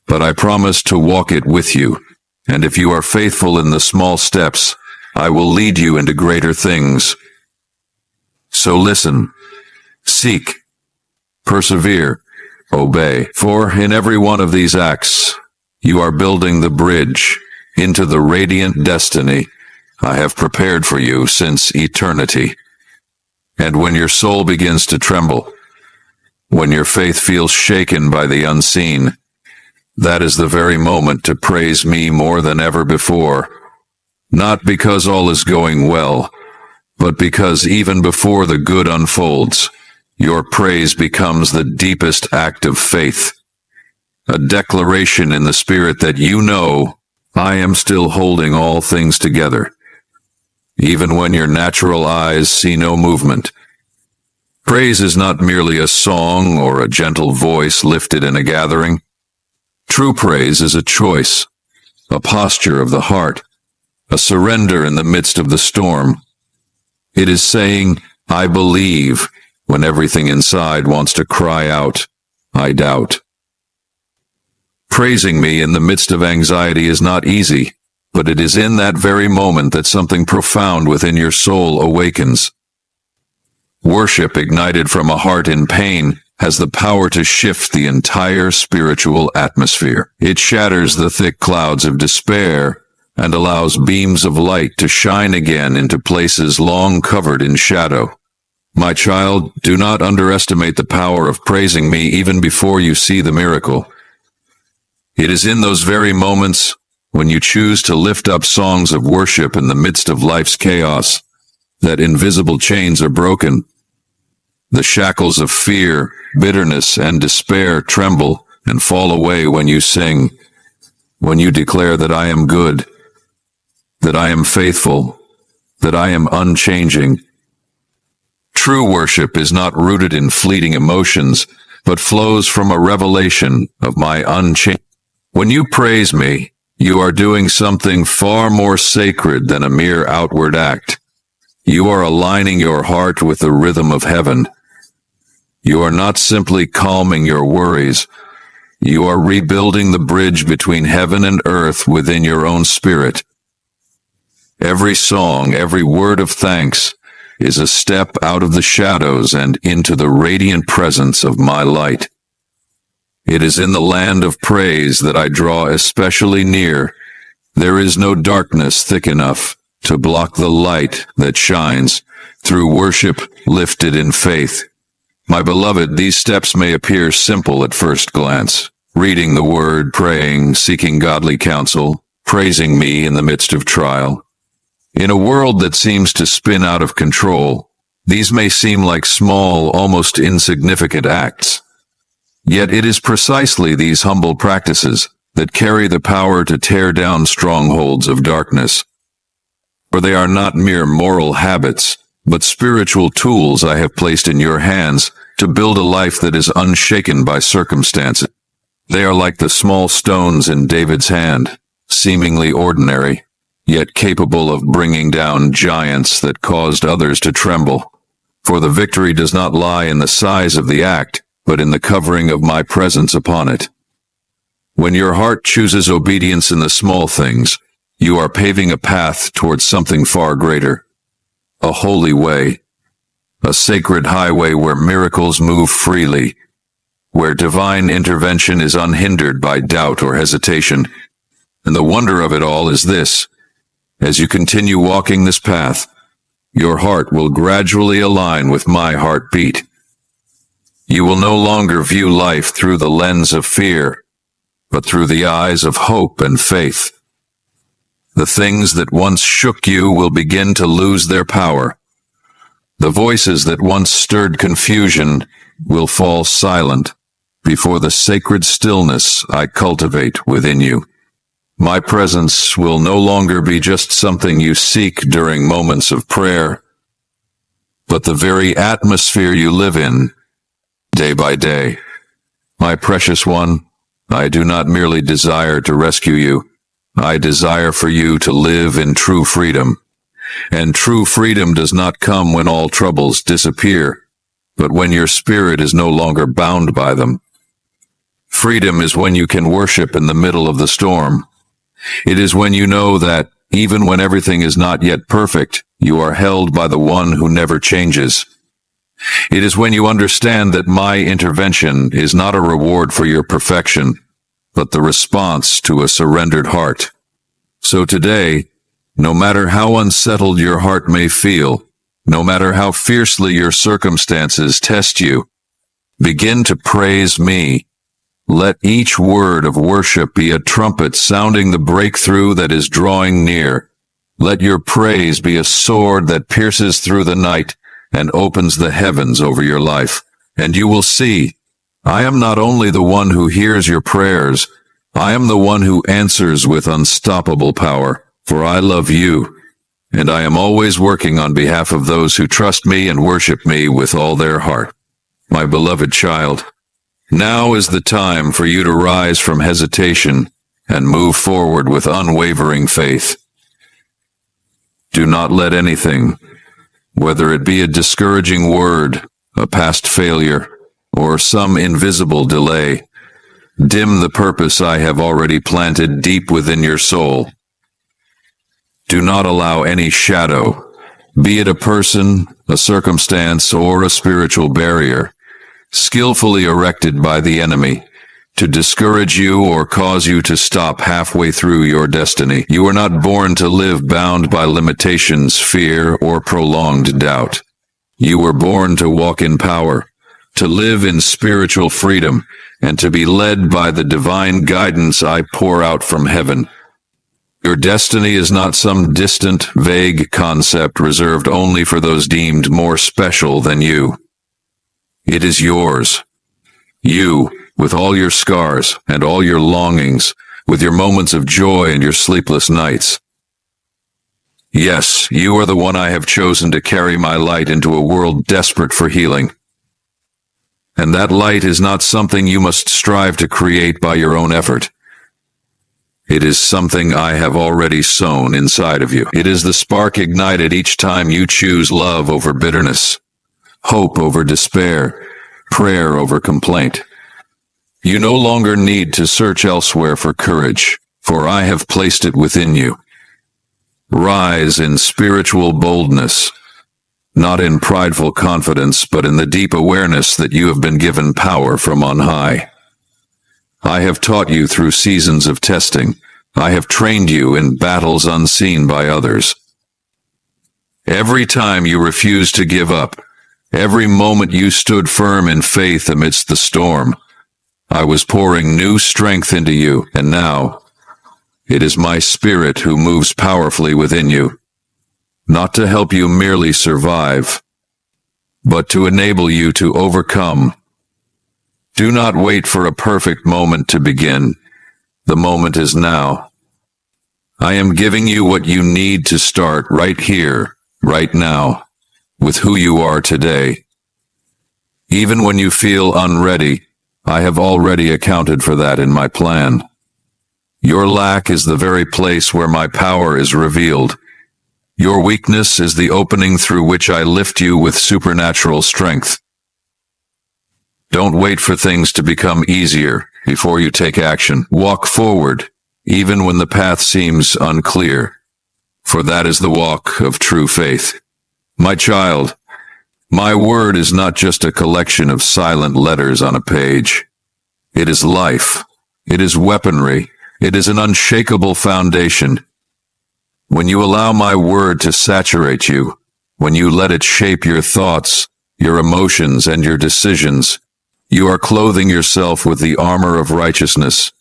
but I promise to walk it with you, and if you are faithful in the small steps, I will lead you into greater things. So listen, seek, persevere, obey, for in every one of these acts, You are building the bridge into the radiant destiny I have prepared for you since eternity. And when your soul begins to tremble, when your faith feels shaken by the unseen, that is the very moment to praise me more than ever before. Not because all is going well, but because even before the good unfolds, your praise becomes the deepest act of faith, a declaration in the spirit that you know I am still holding all things together, even when your natural eyes see no movement. Praise is not merely a song or a gentle voice lifted in a gathering. True praise is a choice, a posture of the heart, a surrender in the midst of the storm. It is saying, I believe, when everything inside wants to cry out, I doubt. Praising me in the midst of anxiety is not easy, but it is in that very moment that something profound within your soul awakens. Worship ignited from a heart in pain has the power to shift the entire spiritual atmosphere. It shatters the thick clouds of despair and allows beams of light to shine again into places long covered in shadow. My child, do not underestimate the power of praising me even before you see the miracle. It is in those very moments when you choose to lift up songs of worship in the midst of life's chaos that invisible chains are broken. The shackles of fear, bitterness, and despair tremble and fall away when you sing, when you declare that I am good, that I am faithful, that I am unchanging. True worship is not rooted in fleeting emotions, but flows from a revelation of my unchanging. When you praise me, you are doing something far more sacred than a mere outward act. You are aligning your heart with the rhythm of heaven. You are not simply calming your worries. You are rebuilding the bridge between heaven and earth within your own spirit. Every song, every word of thanks is a step out of the shadows and into the radiant presence of my light. It is in the land of praise that I draw especially near. There is no darkness thick enough to block the light that shines through worship lifted in faith. My beloved, these steps may appear simple at first glance. Reading the word, praying, seeking godly counsel, praising me in the midst of trial. In a world that seems to spin out of control, these may seem like small, almost insignificant acts. Yet it is precisely these humble practices that carry the power to tear down strongholds of darkness. For they are not mere moral habits, but spiritual tools I have placed in your hands to build a life that is unshaken by circumstances. They are like the small stones in David's hand, seemingly ordinary, yet capable of bringing down giants that caused others to tremble. For the victory does not lie in the size of the act, but in the covering of my presence upon it. When your heart chooses obedience in the small things, you are paving a path towards something far greater. A holy way, a sacred highway where miracles move freely, where divine intervention is unhindered by doubt or hesitation. And the wonder of it all is this: as you continue walking this path, your heart will gradually align with my heartbeat. You will no longer view life through the lens of fear, but through the eyes of hope and faith. The things that once shook you will begin to lose their power. The voices that once stirred confusion will fall silent before the sacred stillness I cultivate within you. My presence will no longer be just something you seek during moments of prayer, but the very atmosphere you live in day by day. My precious one, I do not merely desire to rescue you. I desire for you to live in true freedom. And true freedom does not come when all troubles disappear, but when your spirit is no longer bound by them. Freedom is when you can worship in the middle of the storm. It is when you know that, even when everything is not yet perfect, you are held by the one who never changes. It is when you understand that my intervention is not a reward for your perfection, but the response to a surrendered heart. So today, no matter how unsettled your heart may feel, no matter how fiercely your circumstances test you, begin to praise me. Let each word of worship be a trumpet sounding the breakthrough that is drawing near. Let your praise be a sword that pierces through the night and opens the heavens over your life. And you will see, I am not only the one who hears your prayers, I am the one who answers with unstoppable power, for I love you, and I am always working on behalf of those who trust me and worship me with all their heart. My beloved child, now is the time for you to rise from hesitation and move forward with unwavering faith. Do not let anything, whether it be a discouraging word, a past failure, or some invisible delay, dim the purpose I have already planted deep within your soul. Do not allow any shadow, be it a person, a circumstance, or a spiritual barrier, skillfully erected by the enemy, to discourage you or cause you to stop halfway through your destiny. You are not born to live bound by limitations, fear, or prolonged doubt. You were born to walk in power, to live in spiritual freedom, and to be led by the divine guidance I pour out from heaven. Your destiny is not some distant, vague concept reserved only for those deemed more special than you. It is yours. You, with all your scars and all your longings, with your moments of joy and your sleepless nights. Yes, you are the one I have chosen to carry my light into a world desperate for healing. And that light is not something you must strive to create by your own effort. It is something I have already sown inside of you. It is the spark ignited each time you choose love over bitterness, hope over despair, prayer over complaint. You no longer need to search elsewhere for courage, for I have placed it within you. Rise in spiritual boldness, not in prideful confidence, but in the deep awareness that you have been given power from on high. I have taught you through seasons of testing. I have trained you in battles unseen by others. Every time you refused to give up, every moment you stood firm in faith amidst the storm, I was pouring new strength into you, and now it is my Spirit who moves powerfully within you, not to help you merely survive, but to enable you to overcome. Do not wait for a perfect moment to begin. The moment is now. I am giving you what you need to start right here, right now, with who you are today. Even when you feel unready, I have already accounted for that in my plan. Your lack is the very place where my power is revealed. Your weakness is the opening through which I lift you with supernatural strength. Don't wait for things to become easier before you take action. Walk forward, even when the path seems unclear, for that is the walk of true faith. My child, my word is not just a collection of silent letters on a page. It is life. It is weaponry. It is an unshakable foundation. When you allow my word to saturate you, when you let it shape your thoughts, your emotions, and your decisions, you are clothing yourself with the armor of righteousness,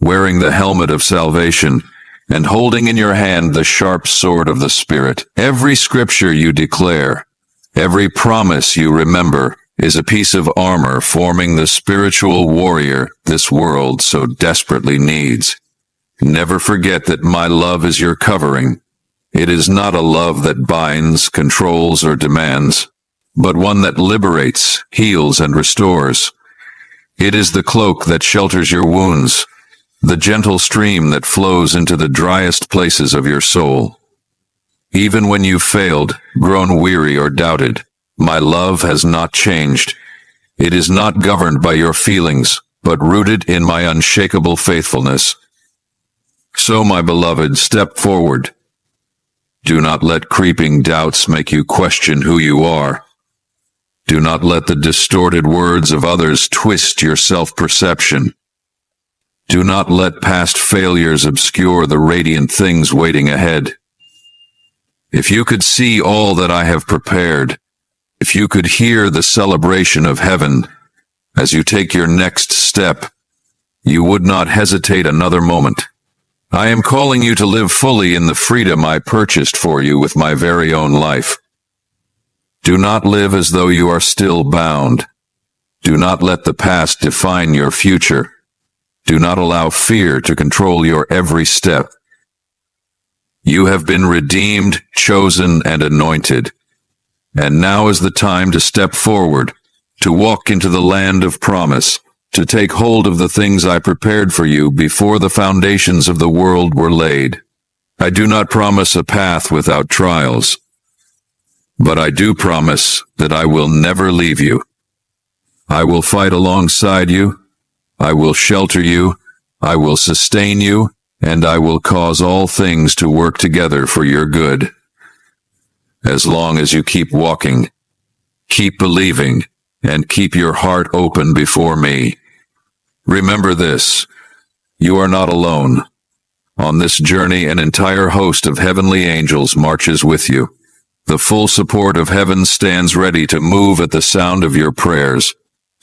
wearing the helmet of salvation, and holding in your hand the sharp sword of the Spirit. Every scripture you declare, every promise you remember, is a piece of armor forming the spiritual warrior this world so desperately needs. Never forget that my love is your covering. It is not a love that binds, controls, or demands, but one that liberates, heals, and restores. It is the cloak that shelters your wounds, the gentle stream that flows into the driest places of your soul. Even when you've failed, grown weary, or doubted, my love has not changed. It is not governed by your feelings, but rooted in my unshakable faithfulness. So, my beloved, step forward. Do not let creeping doubts make you question who you are. Do not let the distorted words of others twist your self-perception. Do not let past failures obscure the radiant things waiting ahead. If you could see all that I have prepared, if you could hear the celebration of heaven as you take your next step, you would not hesitate another moment. I am calling you to live fully in the freedom I purchased for you with my very own life. Do not live as though you are still bound. Do not let the past define your future. Do not allow fear to control your every step. You have been redeemed, chosen, and anointed. And now is the time to step forward, to walk into the land of promise, to take hold of the things I prepared for you before the foundations of the world were laid. I do not promise a path without trials, but I do promise that I will never leave you. I will fight alongside you. I will shelter you. I will sustain you, and I will cause all things to work together for your good. As long as you keep walking, keep believing, and keep your heart open before me. Remember this, you are not alone. On this journey, an entire host of heavenly angels marches with you. The full support of heaven stands ready to move at the sound of your prayers,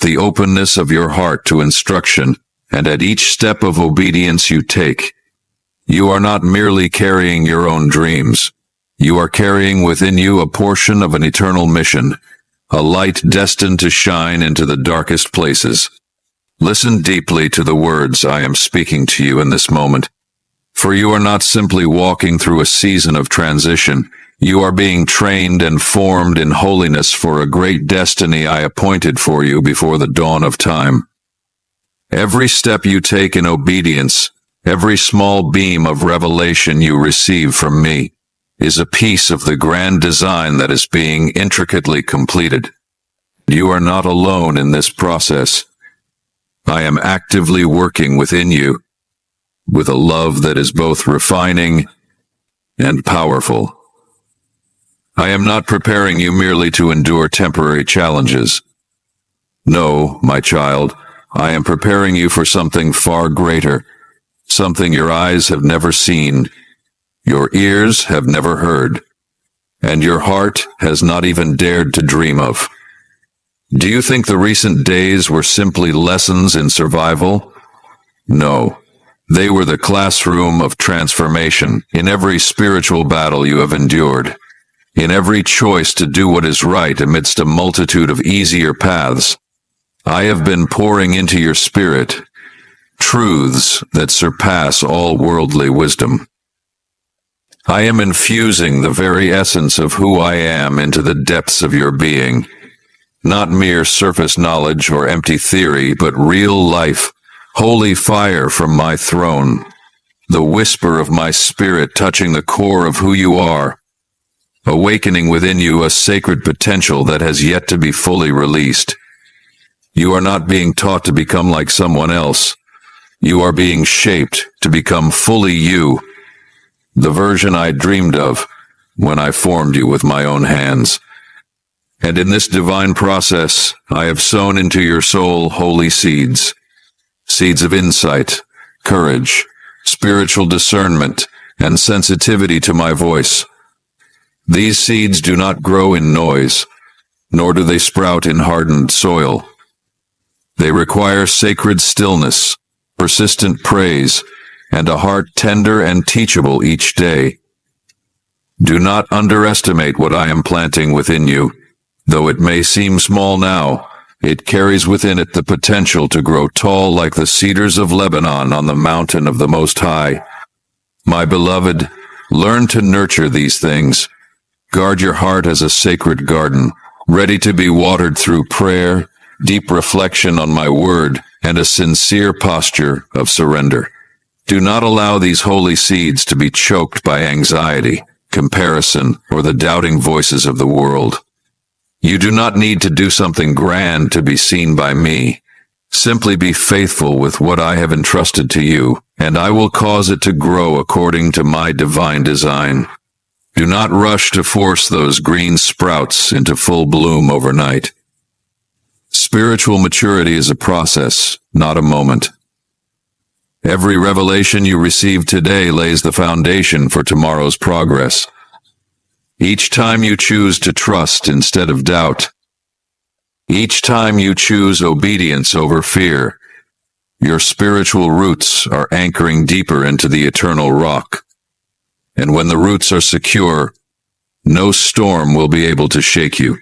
the openness of your heart to instruction, and at each step of obedience you take. You are not merely carrying your own dreams. You are carrying within you a portion of an eternal mission, a light destined to shine into the darkest places. Listen deeply to the words I am speaking to you in this moment, for you are not simply walking through a season of transition. You are being trained and formed in holiness for a great destiny I appointed for you before the dawn of time. Every step you take in obedience, every small beam of revelation you receive from me, is a piece of the grand design that is being intricately completed. You are not alone in this process. I am actively working within you, with a love that is both refining and powerful. I am not preparing you merely to endure temporary challenges. No, my child, I am preparing you for something far greater, something your eyes have never seen, your ears have never heard, and your heart has not even dared to dream of. Do you think the recent days were simply lessons in survival? No. They were the classroom of transformation in every spiritual battle you have endured, in every choice to do what is right amidst a multitude of easier paths. I have been pouring into your spirit truths that surpass all worldly wisdom. I am infusing the very essence of who I am into the depths of your being, not mere surface knowledge or empty theory, but real life, holy fire from my throne, the whisper of my spirit touching the core of who you are, awakening within you a sacred potential that has yet to be fully released. You are not being taught to become like someone else. You are being shaped to become fully you, the version I dreamed of when I formed you with my own hands. And in this divine process, I have sown into your soul holy seeds, seeds of insight, courage, spiritual discernment, and sensitivity to my voice. These seeds do not grow in noise, nor do they sprout in hardened soil. They require sacred stillness, persistent praise, and a heart tender and teachable each day. Do not underestimate what I am planting within you. Though it may seem small now, it carries within it the potential to grow tall like the cedars of Lebanon on the mountain of the Most High. My beloved, learn to nurture these things. Guard your heart as a sacred garden, ready to be watered through prayer, deep reflection on my word, and a sincere posture of surrender. Do not allow these holy seeds to be choked by anxiety, comparison, or the doubting voices of the world. You do not need to do something grand to be seen by me. Simply be faithful with what I have entrusted to you, and I will cause it to grow according to my divine design. Do not rush to force those green sprouts into full bloom overnight. Spiritual maturity is a process, not a moment. Every revelation you receive today lays the foundation for tomorrow's progress. Each time you choose to trust instead of doubt, each time you choose obedience over fear, your spiritual roots are anchoring deeper into the eternal rock. And when the roots are secure, no storm will be able to shake you.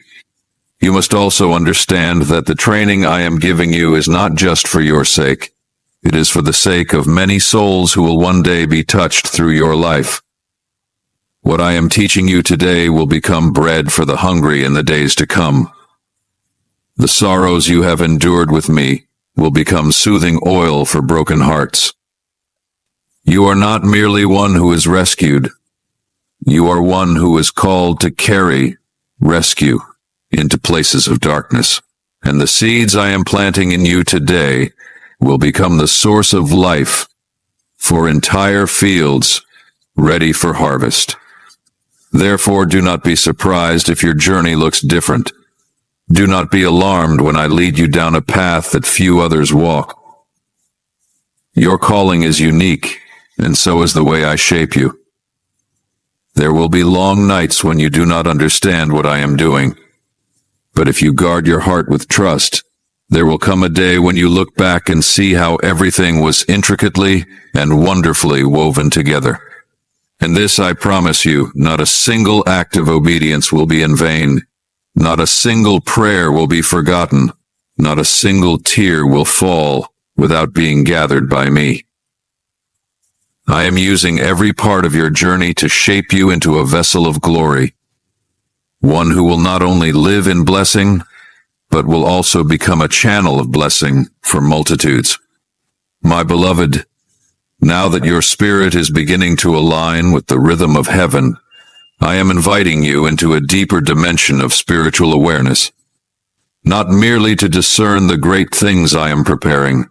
You must also understand that the training I am giving you is not just for your sake. It is for the sake of many souls who will one day be touched through your life. What I am teaching you today will become bread for the hungry in the days to come. The sorrows you have endured with me will become soothing oil for broken hearts. You are not merely one who is rescued. You are one who is called to carry rescue into places of darkness. And the seeds I am planting in you today will become the source of life for entire fields ready for harvest. Therefore, do not be surprised if your journey looks different. Do not be alarmed when I lead you down a path that few others walk. Your calling is unique, and so is the way I shape you. There will be long nights when you do not understand what I am doing. But if you guard your heart with trust, there will come a day when you look back and see how everything was intricately and wonderfully woven together. And this I promise you, not a single act of obedience will be in vain. Not a single prayer will be forgotten. Not a single tear will fall without being gathered by me. I am using every part of your journey to shape you into a vessel of glory, one who will not only live in blessing, but will also become a channel of blessing for multitudes. My beloved, now that your spirit is beginning to align with the rhythm of heaven, I am inviting you into a deeper dimension of spiritual awareness, not merely to discern the great things I am preparing,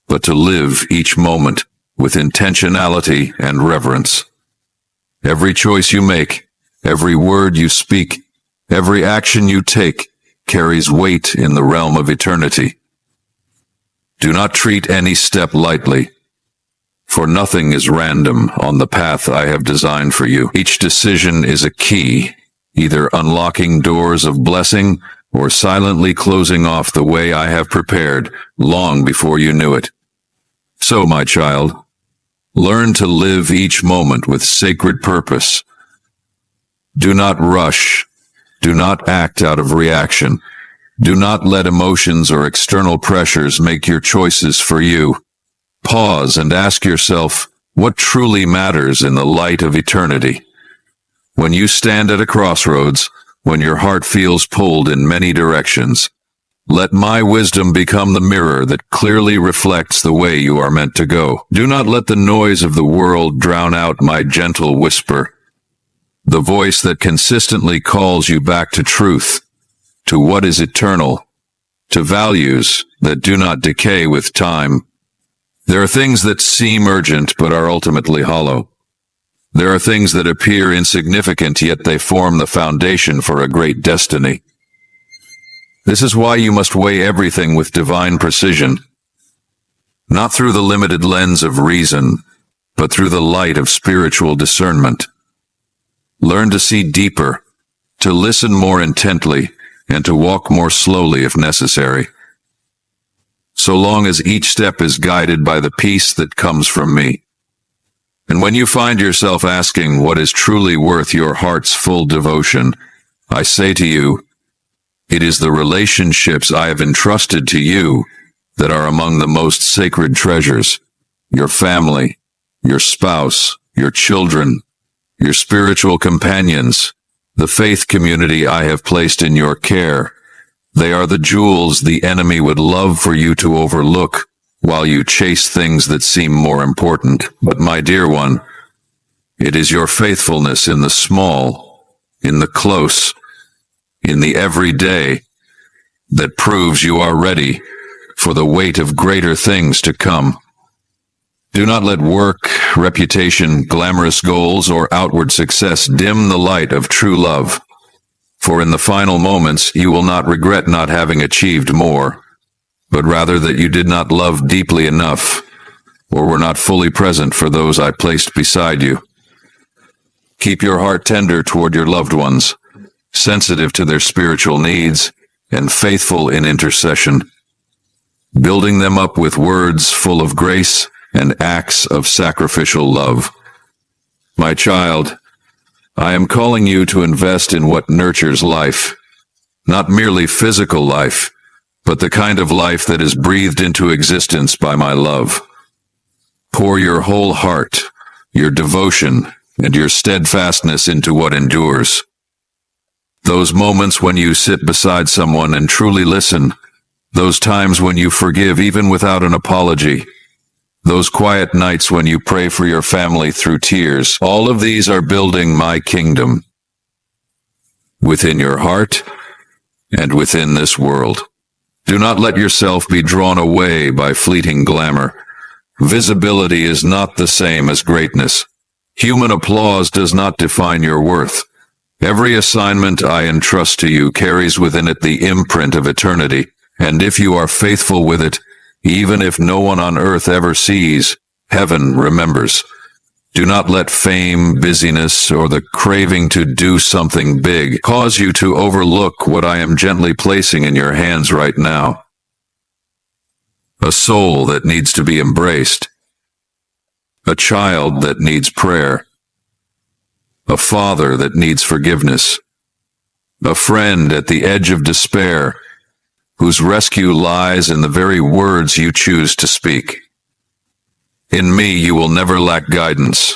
but to live each moment with intentionality and reverence. Every choice you make, every word you speak, every action you take carries weight in the realm of eternity. Do not treat any step lightly, for nothing is random on the path I have designed for you. Each decision is a key, either unlocking doors of blessing or silently closing off the way I have prepared long before you knew it. So, my child, learn to live each moment with sacred purpose. Do not rush. Do not act out of reaction. Do not let emotions or external pressures make your choices for you. Pause and ask yourself, what truly matters in the light of eternity? When you stand at a crossroads, when your heart feels pulled in many directions, let my wisdom become the mirror that clearly reflects the way you are meant to go. Do not let the noise of the world drown out my gentle whisper, the voice that consistently calls you back to truth, to what is eternal, to values that do not decay with time. There are things that seem urgent but are ultimately hollow. There are things that appear insignificant, yet they form the foundation for a great destiny. This is why you must weigh everything with divine precision, not through the limited lens of reason, but through the light of spiritual discernment. Learn to see deeper, to listen more intently, and to walk more slowly if necessary. So long as each step is guided by the peace that comes from me. And when you find yourself asking what is truly worth your heart's full devotion, I say to you, it is the relationships I have entrusted to you that are among the most sacred treasures. Your family, your spouse, your children, your spiritual companions, the faith community I have placed in your care. They are the jewels the enemy would love for you to overlook while you chase things that seem more important. But my dear one, it is your faithfulness in the small, in the close, in the everyday that proves you are ready for the weight of greater things to come. Do not let work, reputation, glamorous goals, or outward success dim the light of true love. For in the final moments, you will not regret not having achieved more, but rather that you did not love deeply enough. or were not fully present for those I placed beside you. Keep your heart tender toward your loved ones, sensitive to their spiritual needs, and faithful in intercession, building them up with words full of grace and acts of sacrificial love. My child, I am calling you to invest in what nurtures life, not merely physical life, but the kind of life that is breathed into existence by my love. Pour your whole heart, your devotion, and your steadfastness into what endures. Those moments when you sit beside someone and truly listen, those times when you forgive even without an apology, those quiet nights when you pray for your family through tears, all of these are building my kingdom within your heart and within this world. Do not let yourself be drawn away by fleeting glamour. Visibility is not the same as greatness. Human applause does not define your worth. Every assignment I entrust to you carries within it the imprint of eternity, and if you are faithful with it, even if no one on earth ever sees, heaven remembers. Do not let fame, busyness, or the craving to do something big cause you to overlook what I am gently placing in your hands right now. A soul that needs to be embraced. A child that needs prayer. A father that needs forgiveness. A friend at the edge of despair, whose rescue lies in the very words you choose to speak. In me, you will never lack guidance.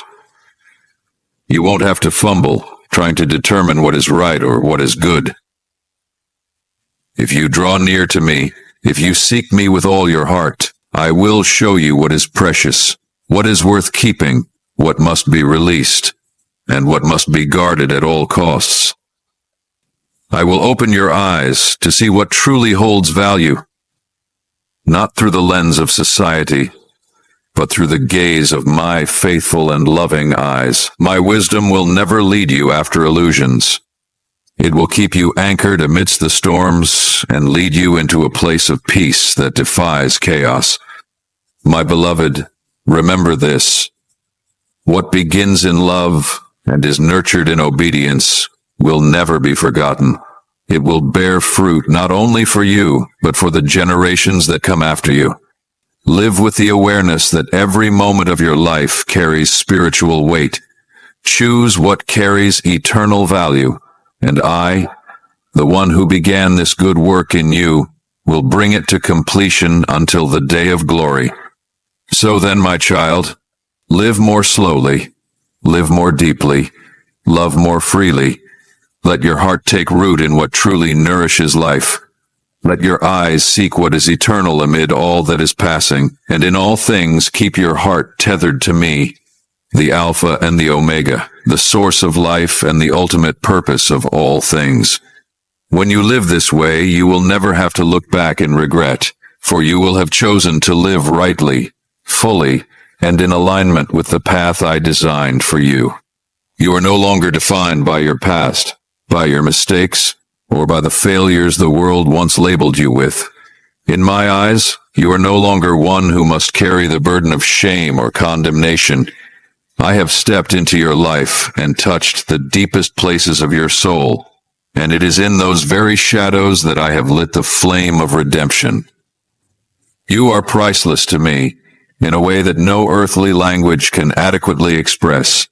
You won't have to fumble, trying to determine what is right or what is good. If you draw near to me, if you seek me with all your heart, I will show you what is precious, what is worth keeping, what must be released, and what must be guarded at all costs. I will open your eyes to see what truly holds value, not through the lens of society, but through the gaze of my faithful and loving eyes. My wisdom will never lead you after illusions. It will keep you anchored amidst the storms and lead you into a place of peace that defies chaos. My beloved, remember this. What begins in love and is nurtured in obedience will never be forgotten. It will bear fruit not only for you, but for the generations that come after you. Live with the awareness that every moment of your life carries spiritual weight. Choose what carries eternal value, and I, the one who began this good work in you, will bring it to completion until the day of glory. So then, my child, live more slowly, live more deeply, love more freely. Let your heart take root in what truly nourishes life. Let your eyes seek what is eternal amid all that is passing, and in all things keep your heart tethered to me, the Alpha and the Omega, the source of life and the ultimate purpose of all things. When you live this way, you will never have to look back in regret, for you will have chosen to live rightly, fully, and in alignment with the path I designed for you. You are no longer defined by your past, by your mistakes, or by the failures the world once labeled you with. In my eyes, you are no longer one who must carry the burden of shame or condemnation. I have stepped into your life and touched the deepest places of your soul, and it is in those very shadows that I have lit the flame of redemption. You are priceless to me in a way that no earthly language can adequately express.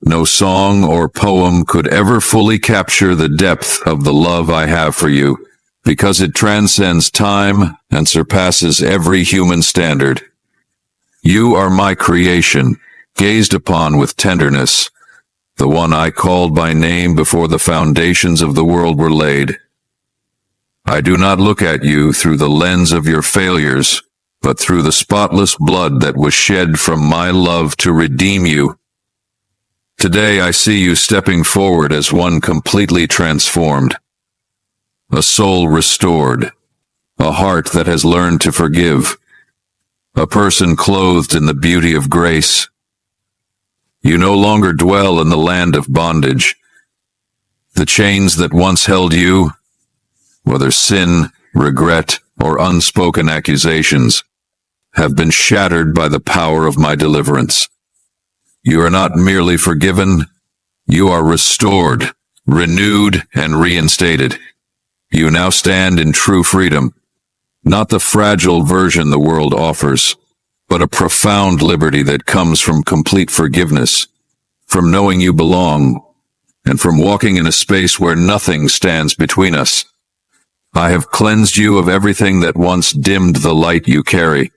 No song or poem could ever fully capture the depth of the love I have for you, because it transcends time and surpasses every human standard. You are my creation, gazed upon with tenderness, the one I called by name before the foundations of the world were laid. I do not look at you through the lens of your failures, but through the spotless blood that was shed from my love to redeem you. Today I see you stepping forward as one completely transformed, a soul restored, a heart that has learned to forgive, a person clothed in the beauty of grace. You no longer dwell in the land of bondage. The chains that once held you, whether sin, regret, or unspoken accusations, have been shattered by the power of my deliverance. You are not merely forgiven, you are restored, renewed, and reinstated. You now stand in true freedom, not the fragile version the world offers, but a profound liberty that comes from complete forgiveness, from knowing you belong, and from walking in a space where nothing stands between us. I have cleansed you of everything that once dimmed the light you carry,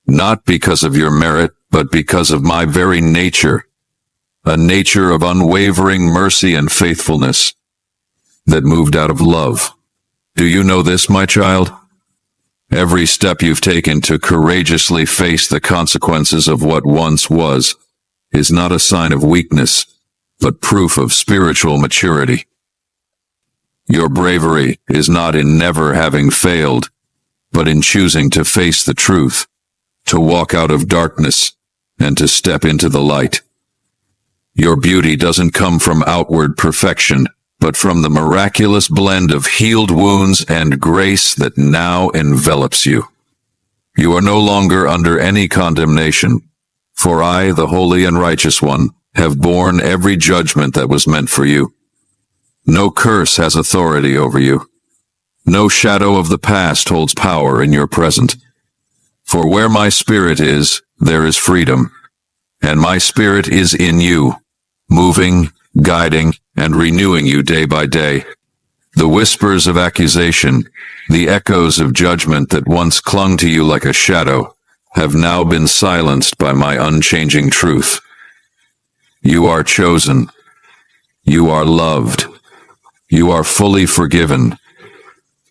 not because of your merit, but because of my very nature, a nature of unwavering mercy and faithfulness that moved out of love. Do you know this, my child? Every step you've taken to courageously face the consequences of what once was is not a sign of weakness, but proof of spiritual maturity. Your bravery is not in never having failed, but in choosing to face the truth, to walk out of darkness, and to step into the light. Your beauty doesn't come from outward perfection, but from the miraculous blend of healed wounds and grace that now envelops you. You are no longer under any condemnation, for I, the Holy and Righteous One, have borne every judgment that was meant for you. No curse has authority over you. No shadow of the past holds power in your present. For where my spirit is, there is freedom, and my spirit is in you, moving, guiding, and renewing you day by day. The whispers of accusation, the echoes of judgment that once clung to you like a shadow, have now been silenced by my unchanging truth. You are chosen. You are loved. You are fully forgiven.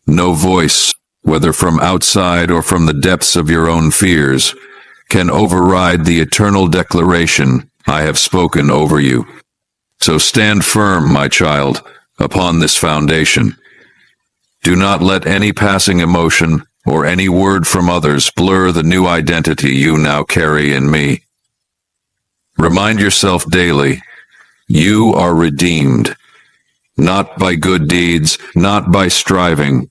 No voice, whether from outside or from the depths of your own fears, can override the eternal declaration I have spoken over you. So stand firm, my child, upon this foundation. Do not let any passing emotion or any word from others blur the new identity you now carry in me. Remind yourself daily, you are redeemed, not by good deeds, not by striving,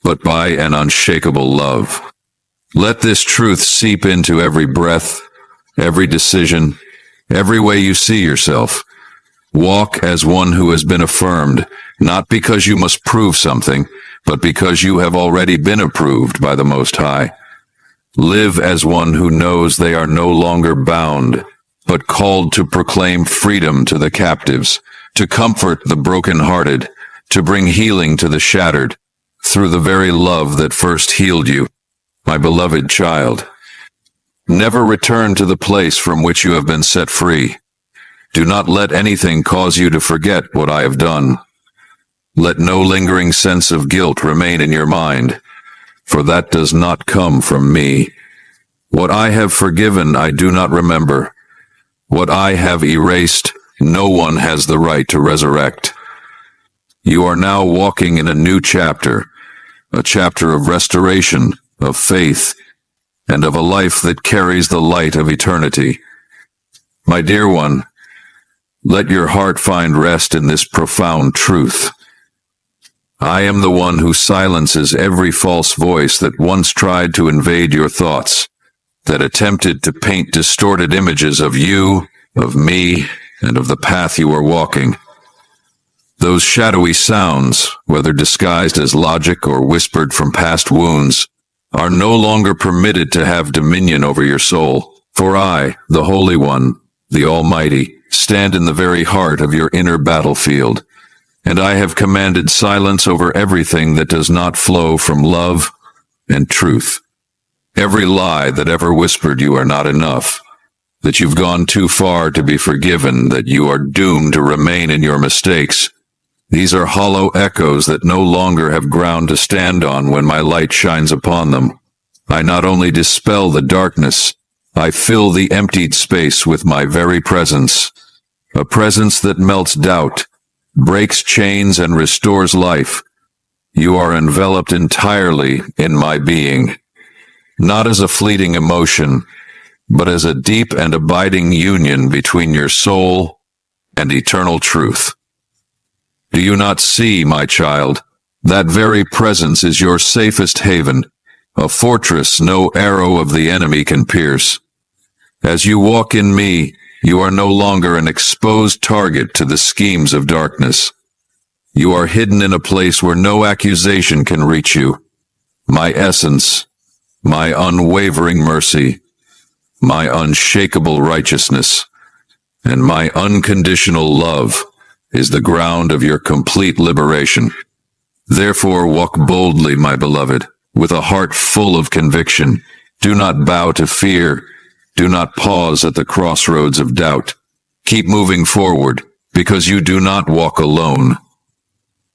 but by an unshakable love. Let this truth seep into every breath, every decision, every way you see yourself. Walk as one who has been affirmed, not because you must prove something, but because you have already been approved by the Most High. Live as one who knows they are no longer bound, but called to proclaim freedom to the captives, to comfort the brokenhearted, to bring healing to the shattered, through the very love that first healed you, my beloved child. Never return to the place from which you have been set free. Do not let anything cause you to forget what I have done. Let no lingering sense of guilt remain in your mind, for that does not come from me. What I have forgiven I do not remember. What I have erased, no one has the right to resurrect. You are now walking in a new chapter, a chapter of restoration, of faith, and of a life that carries the light of eternity. My dear one, let your heart find rest in this profound truth. I am the one who silences every false voice that once tried to invade your thoughts, that attempted to paint distorted images of you, of me, and of the path you are walking. Those shadowy sounds, whether disguised as logic or whispered from past wounds, are no longer permitted to have dominion over your soul. For I, the Holy One, the Almighty, stand in the very heart of your inner battlefield, and I have commanded silence over everything that does not flow from love and truth. Every lie that ever whispered you are not enough, that you've gone too far to be forgiven, that you are doomed to remain in your mistakes, these are hollow echoes that no longer have ground to stand on when my light shines upon them. I not only dispel the darkness, I fill the emptied space with my very presence, a presence that melts doubt, breaks chains, and restores life. You are enveloped entirely in my being, not as a fleeting emotion, but as a deep and abiding union between your soul and eternal truth. Do you not see, my child, that very presence is your safest haven, a fortress no arrow of the enemy can pierce. As you walk in me, you are no longer an exposed target to the schemes of darkness. You are hidden in a place where no accusation can reach you. My essence, my unwavering mercy, my unshakable righteousness, and my unconditional love is the ground of your complete liberation. Therefore, walk boldly, my beloved, with a heart full of conviction. Do not bow to fear. Do not pause at the crossroads of doubt. Keep moving forward, because you do not walk alone.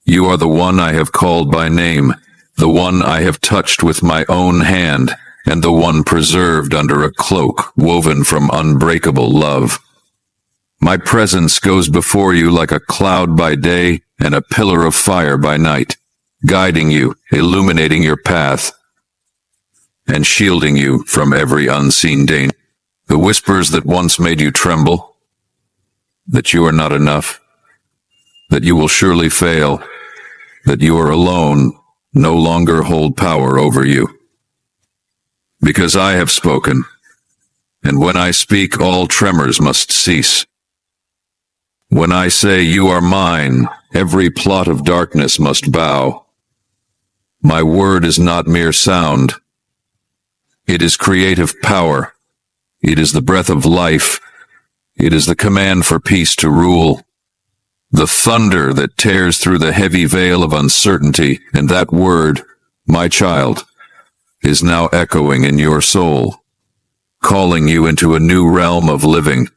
You are the one I have called by name, the one I have touched with my own hand, and the one preserved under a cloak woven from unbreakable love. My presence goes before you like a cloud by day and a pillar of fire by night, guiding you, illuminating your path, and shielding you from every unseen danger. The whispers that once made you tremble, that you are not enough, that you will surely fail, that you are alone, no longer hold power over you. Because I have spoken, and when I speak, all tremors must cease. When I say you are mine, every plot of darkness must bow. My word is not mere sound. It is creative power. It is the breath of life. It is the command for peace to rule. The thunder that tears through the heavy veil of uncertainty, and that word, my child, is now echoing in your soul, calling you into a new realm of living,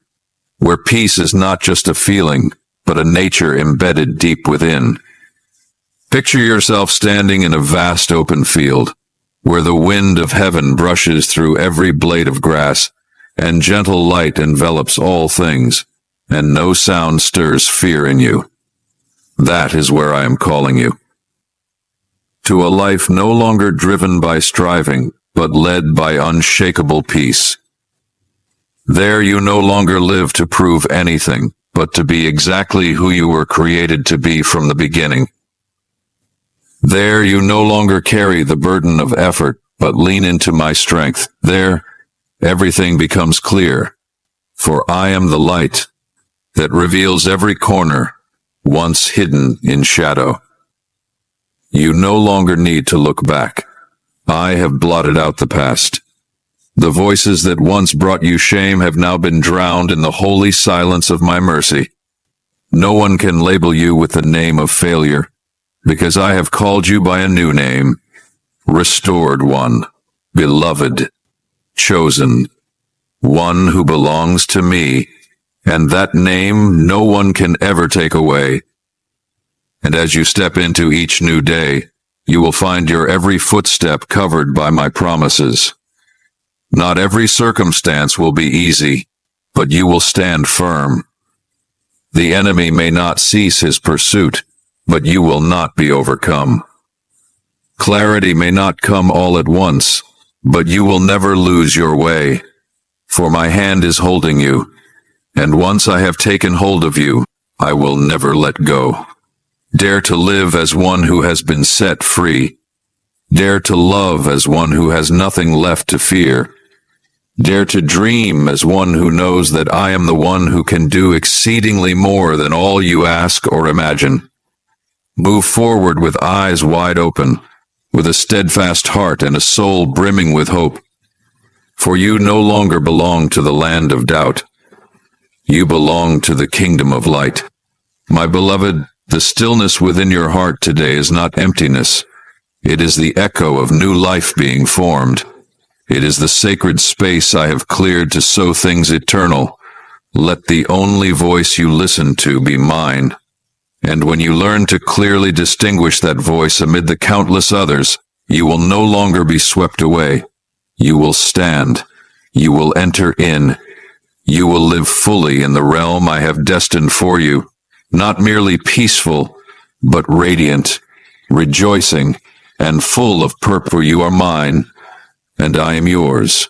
where peace is not just a feeling, but a nature embedded deep within. Picture yourself standing in a vast open field, where the wind of heaven brushes through every blade of grass, and gentle light envelops all things, and no sound stirs fear in you. That is where I am calling you. To a life no longer driven by striving, but led by unshakable peace. There you no longer live to prove anything, but to be exactly who you were created to be from the beginning. There you no longer carry the burden of effort, but lean into my strength. There, everything becomes clear, for I am the light that reveals every corner once hidden in shadow. You no longer need to look back. I have blotted out the past. The voices that once brought you shame have now been drowned in the holy silence of my mercy. No one can label you with the name of failure, because I have called you by a new name, restored one, beloved, chosen, one who belongs to me, and that name no one can ever take away. And as you step into each new day, you will find your every footstep covered by my promises. Not every circumstance will be easy, but you will stand firm. The enemy may not cease his pursuit, but you will not be overcome. Clarity may not come all at once, but you will never lose your way. For my hand is holding you, and once I have taken hold of you, I will never let go. Dare to live as one who has been set free. Dare to love as one who has nothing left to fear. Dare to dream as one who knows that I am the one who can do exceedingly more than all you ask or imagine. Move forward with eyes wide open, with a steadfast heart and a soul brimming with hope. For you no longer belong to the land of doubt. You belong to the kingdom of light. My beloved, the stillness within your heart today is not emptiness. It is the echo of new life being formed. It is the sacred space I have cleared to sow things eternal. Let the only voice you listen to be mine. And when you learn to clearly distinguish that voice amid the countless others, you will no longer be swept away. You will stand. You will enter in. You will live fully in the realm I have destined for you, not merely peaceful, but radiant, rejoicing, and full of purpose. For you are mine, and I am yours,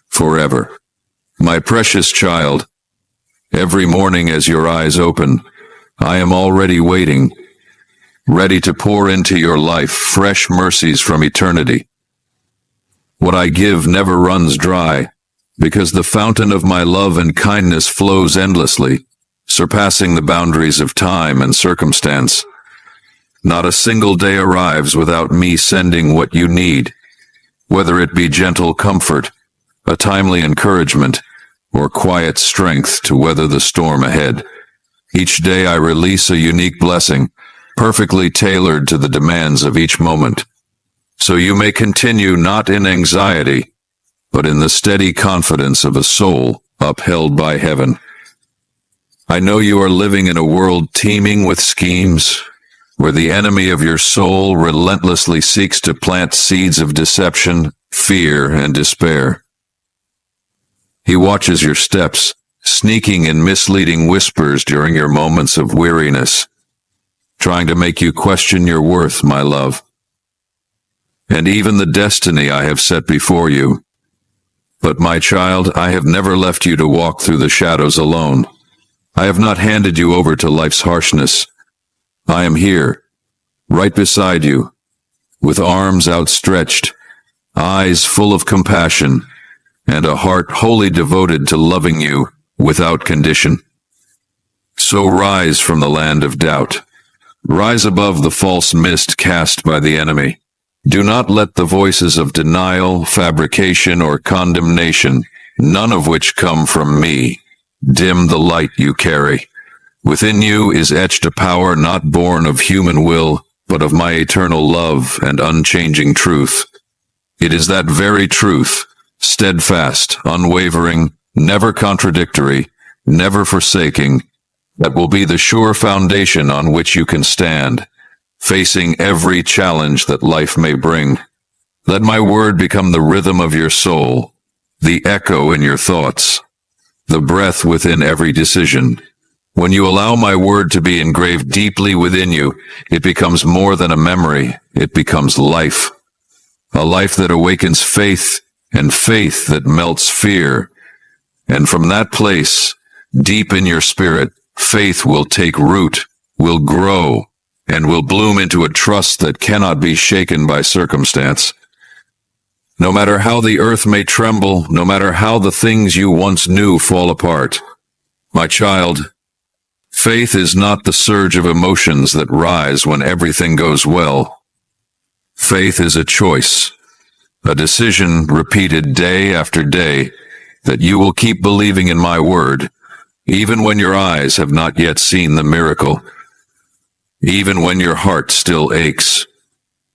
forever. My precious child, every morning as your eyes open, I am already waiting, ready to pour into your life fresh mercies from eternity. What I give never runs dry, because the fountain of my love and kindness flows endlessly, surpassing the boundaries of time and circumstance. Not a single day arrives without me sending what you need, whether it be gentle comfort, a timely encouragement, or quiet strength to weather the storm ahead. Each day I release a unique blessing, perfectly tailored to the demands of each moment. So you may continue not in anxiety, but in the steady confidence of a soul upheld by heaven. I know you are living in a world teeming with schemes, where the enemy of your soul relentlessly seeks to plant seeds of deception, fear, and despair. He watches your steps, sneaking in misleading whispers during your moments of weariness, trying to make you question your worth, my love, and even the destiny I have set before you. But my child, I have never left you to walk through the shadows alone. I have not handed you over to life's harshness. I am here, right beside you, with arms outstretched, eyes full of compassion, and a heart wholly devoted to loving you without condition. So rise from the land of doubt. Rise above the false mist cast by the enemy. Do not let the voices of denial, fabrication, or condemnation, none of which come from me, dim the light you carry. Within you is etched a power not born of human will, but of my eternal love and unchanging truth. It is that very truth, steadfast, unwavering, never contradictory, never forsaking, that will be the sure foundation on which you can stand, facing every challenge that life may bring. Let my word become the rhythm of your soul, the echo in your thoughts, the breath within every decision. When you allow my word to be engraved deeply within you, it becomes more than a memory. It becomes life. A life that awakens faith, and faith that melts fear. And from that place, deep in your spirit, faith will take root, will grow, and will bloom into a trust that cannot be shaken by circumstance. No matter how the earth may tremble, no matter how the things you once knew fall apart, my child, faith is not the surge of emotions that rise when everything goes well. Faith is a choice, a decision repeated day after day that you will keep believing in my word, even when your eyes have not yet seen the miracle, even when your heart still aches,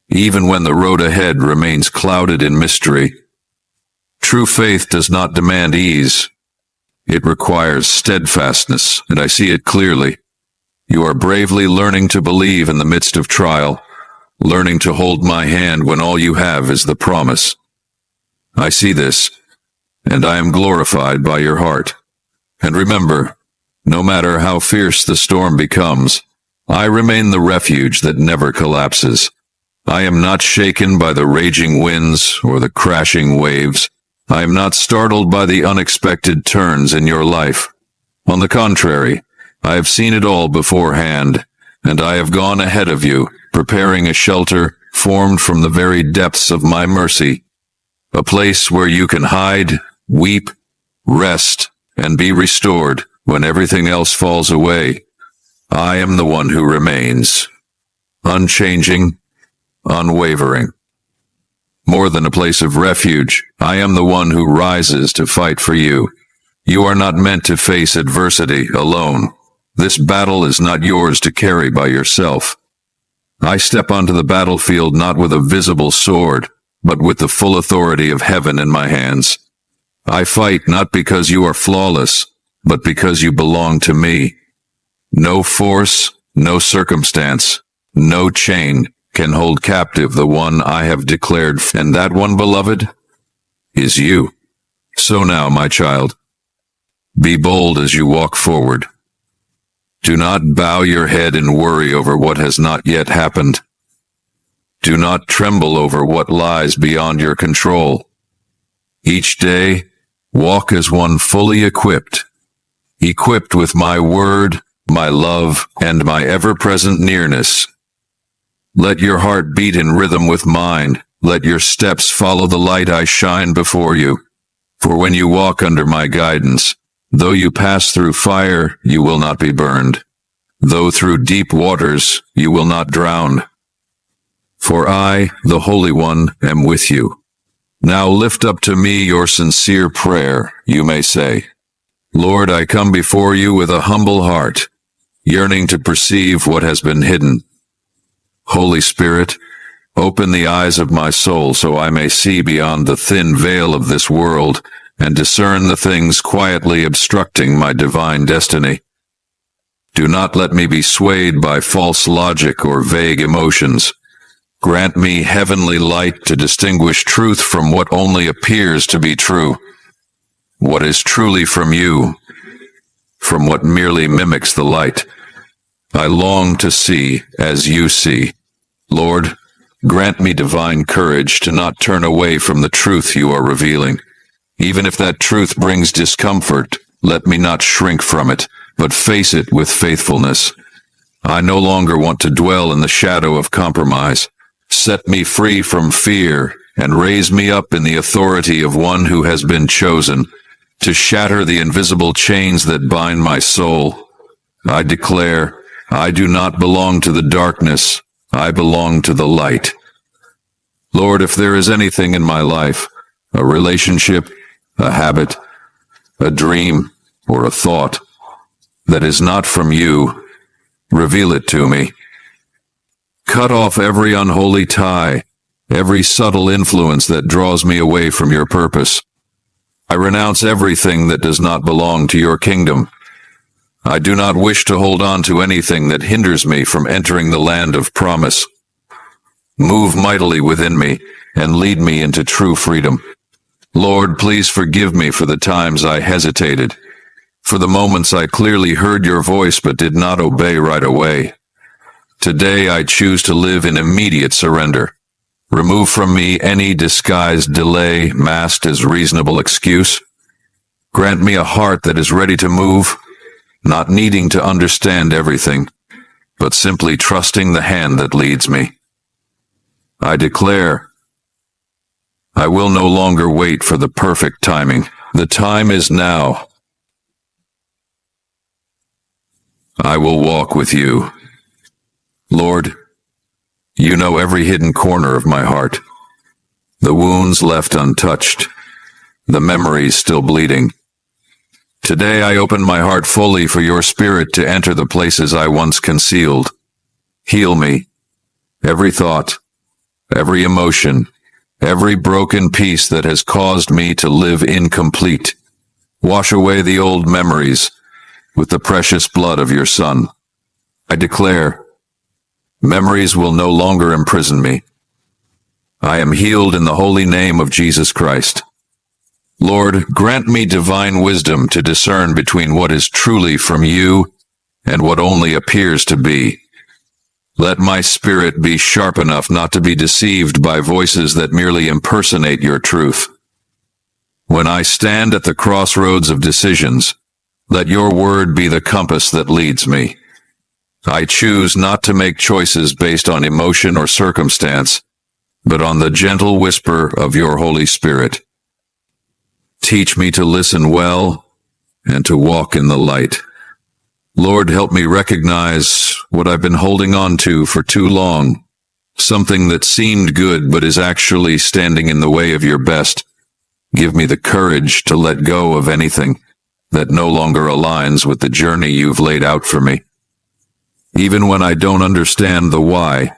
even when the road ahead remains clouded in mystery. True faith does not demand ease. It requires steadfastness, and I see it clearly. You are bravely learning to believe in the midst of trial, learning to hold my hand when all you have is the promise. I see this, and I am glorified by your heart. And remember, no matter how fierce the storm becomes, I remain the refuge that never collapses. I am not shaken by the raging winds or the crashing waves. I am not startled by the unexpected turns in your life. On the contrary, I have seen it all beforehand, and I have gone ahead of you, preparing a shelter formed from the very depths of my mercy, a place where you can hide, weep, rest, and be restored when everything else falls away. I am the one who remains, unchanging, unwavering. More than a place of refuge, I am the one who rises to fight for you. You are not meant to face adversity alone. This battle is not yours to carry by yourself. I step onto the battlefield not with a visible sword, but with the full authority of heaven in my hands. I fight not because you are flawless, but because you belong to me. No force, no circumstance, no chain can hold captive the one I have declared, and that one, beloved, is you. So now, my child, be bold as you walk forward. Do not bow your head in worry over what has not yet happened. Do not tremble over what lies beyond your control. Each day, walk as one fully equipped with my word, my love, and my ever-present nearness. Let your heart beat in rhythm with mine, Let your steps follow the light I shine before you. For when you walk under my guidance, though you pass through fire, you will not be burned. Though through deep waters, you will not drown. For I, the Holy One, am with you. Now lift up to me your sincere prayer, you may say. Lord, I come before you with a humble heart, yearning to perceive what has been hidden. Holy Spirit, open the eyes of my soul so I may see beyond the thin veil of this world and discern the things quietly obstructing my divine destiny. Do not let me be swayed by false logic or vague emotions. Grant me heavenly light to distinguish truth from what only appears to be true. What is truly from you, from what merely mimics the light. I long to see as you see. Lord, grant me divine courage to not turn away from the truth you are revealing. Even if that truth brings discomfort, let me not shrink from it, but face it with faithfulness. I no longer want to dwell in the shadow of compromise. Set me free from fear and raise me up in the authority of one who has been chosen to shatter the invisible chains that bind my soul. I declare, I do not belong to the darkness. I belong to the light. Lord, if there is anything in my life, a relationship, a habit, a dream, or a thought that is not from you, reveal it to me. Cut off every unholy tie, every subtle influence that draws me away from your purpose. I renounce everything that does not belong to your kingdom. I do not wish to hold on to anything that hinders me from entering the land of promise. Move mightily within me and lead me into true freedom. Lord, please forgive me for the times I hesitated, for the moments I clearly heard your voice but did not obey right away. Today I choose to live in immediate surrender. Remove from me any disguised delay masked as reasonable excuse. Grant me a heart that is ready to move, not needing to understand everything, but simply trusting the hand that leads me. I declare, I will no longer wait for the perfect timing. The time is now. I will walk with you. Lord, you know every hidden corner of my heart, the wounds left untouched, the memories still bleeding. Today I open my heart fully for your spirit to enter the places I once concealed. Heal me, every thought, every emotion, every broken piece that has caused me to live incomplete. Wash away the old memories with the precious blood of your Son. I declare, memories will no longer imprison me. I am healed in the holy name of Jesus Christ. Lord, grant me divine wisdom to discern between what is truly from you and what only appears to be. Let my spirit be sharp enough not to be deceived by voices that merely impersonate your truth. When I stand at the crossroads of decisions, let your word be the compass that leads me. I choose not to make choices based on emotion or circumstance, but on the gentle whisper of your Holy Spirit. Teach me to listen well and to walk in the light. Lord, help me recognize what I've been holding on to for too long, something that seemed good but is actually standing in the way of your best. Give me the courage to let go of anything that no longer aligns with the journey you've laid out for me. Even when I don't understand the why,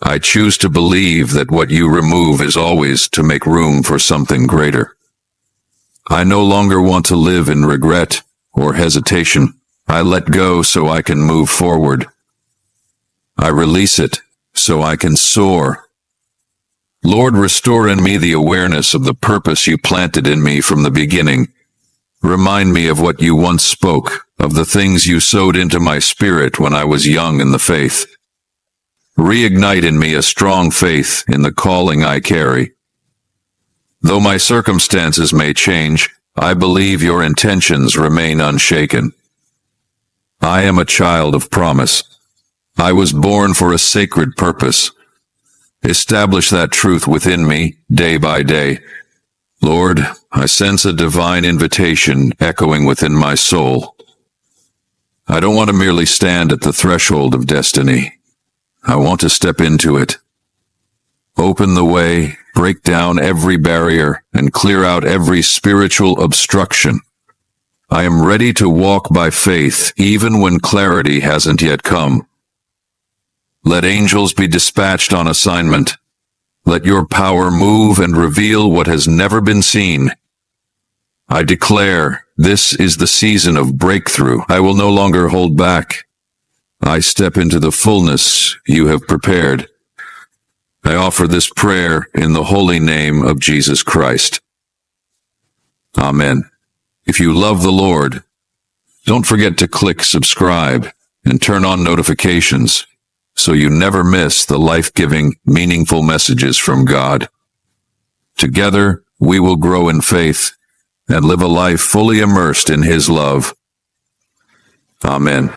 I choose to believe that what you remove is always to make room for something greater. I no longer want to live in regret or hesitation. I let go so I can move forward. I release it so I can soar. Lord, restore in me the awareness of the purpose you planted in me from the beginning. Remind me of what you once spoke, of the things you sowed into my spirit when I was young in the faith. Reignite in me a strong faith in the calling I carry. Though my circumstances may change, I believe your intentions remain unshaken. I am a child of promise. I was born for a sacred purpose. Establish that truth within me day by day. Lord, I sense a divine invitation echoing within my soul. I don't want to merely stand at the threshold of destiny. I want to step into it. Open the way, break down every barrier, and clear out every spiritual obstruction. I am ready to walk by faith, even when clarity hasn't yet come. Let angels be dispatched on assignment. Let your power move and reveal what has never been seen. I declare, this is the season of breakthrough. I will no longer hold back. I step into the fullness you have prepared. I offer this prayer in the holy name of Jesus Christ. Amen. If you love the Lord, don't forget to click subscribe and turn on notifications so you never miss the life-giving, meaningful messages from God. Together, we will grow in faith and live a life fully immersed in His love. Amen.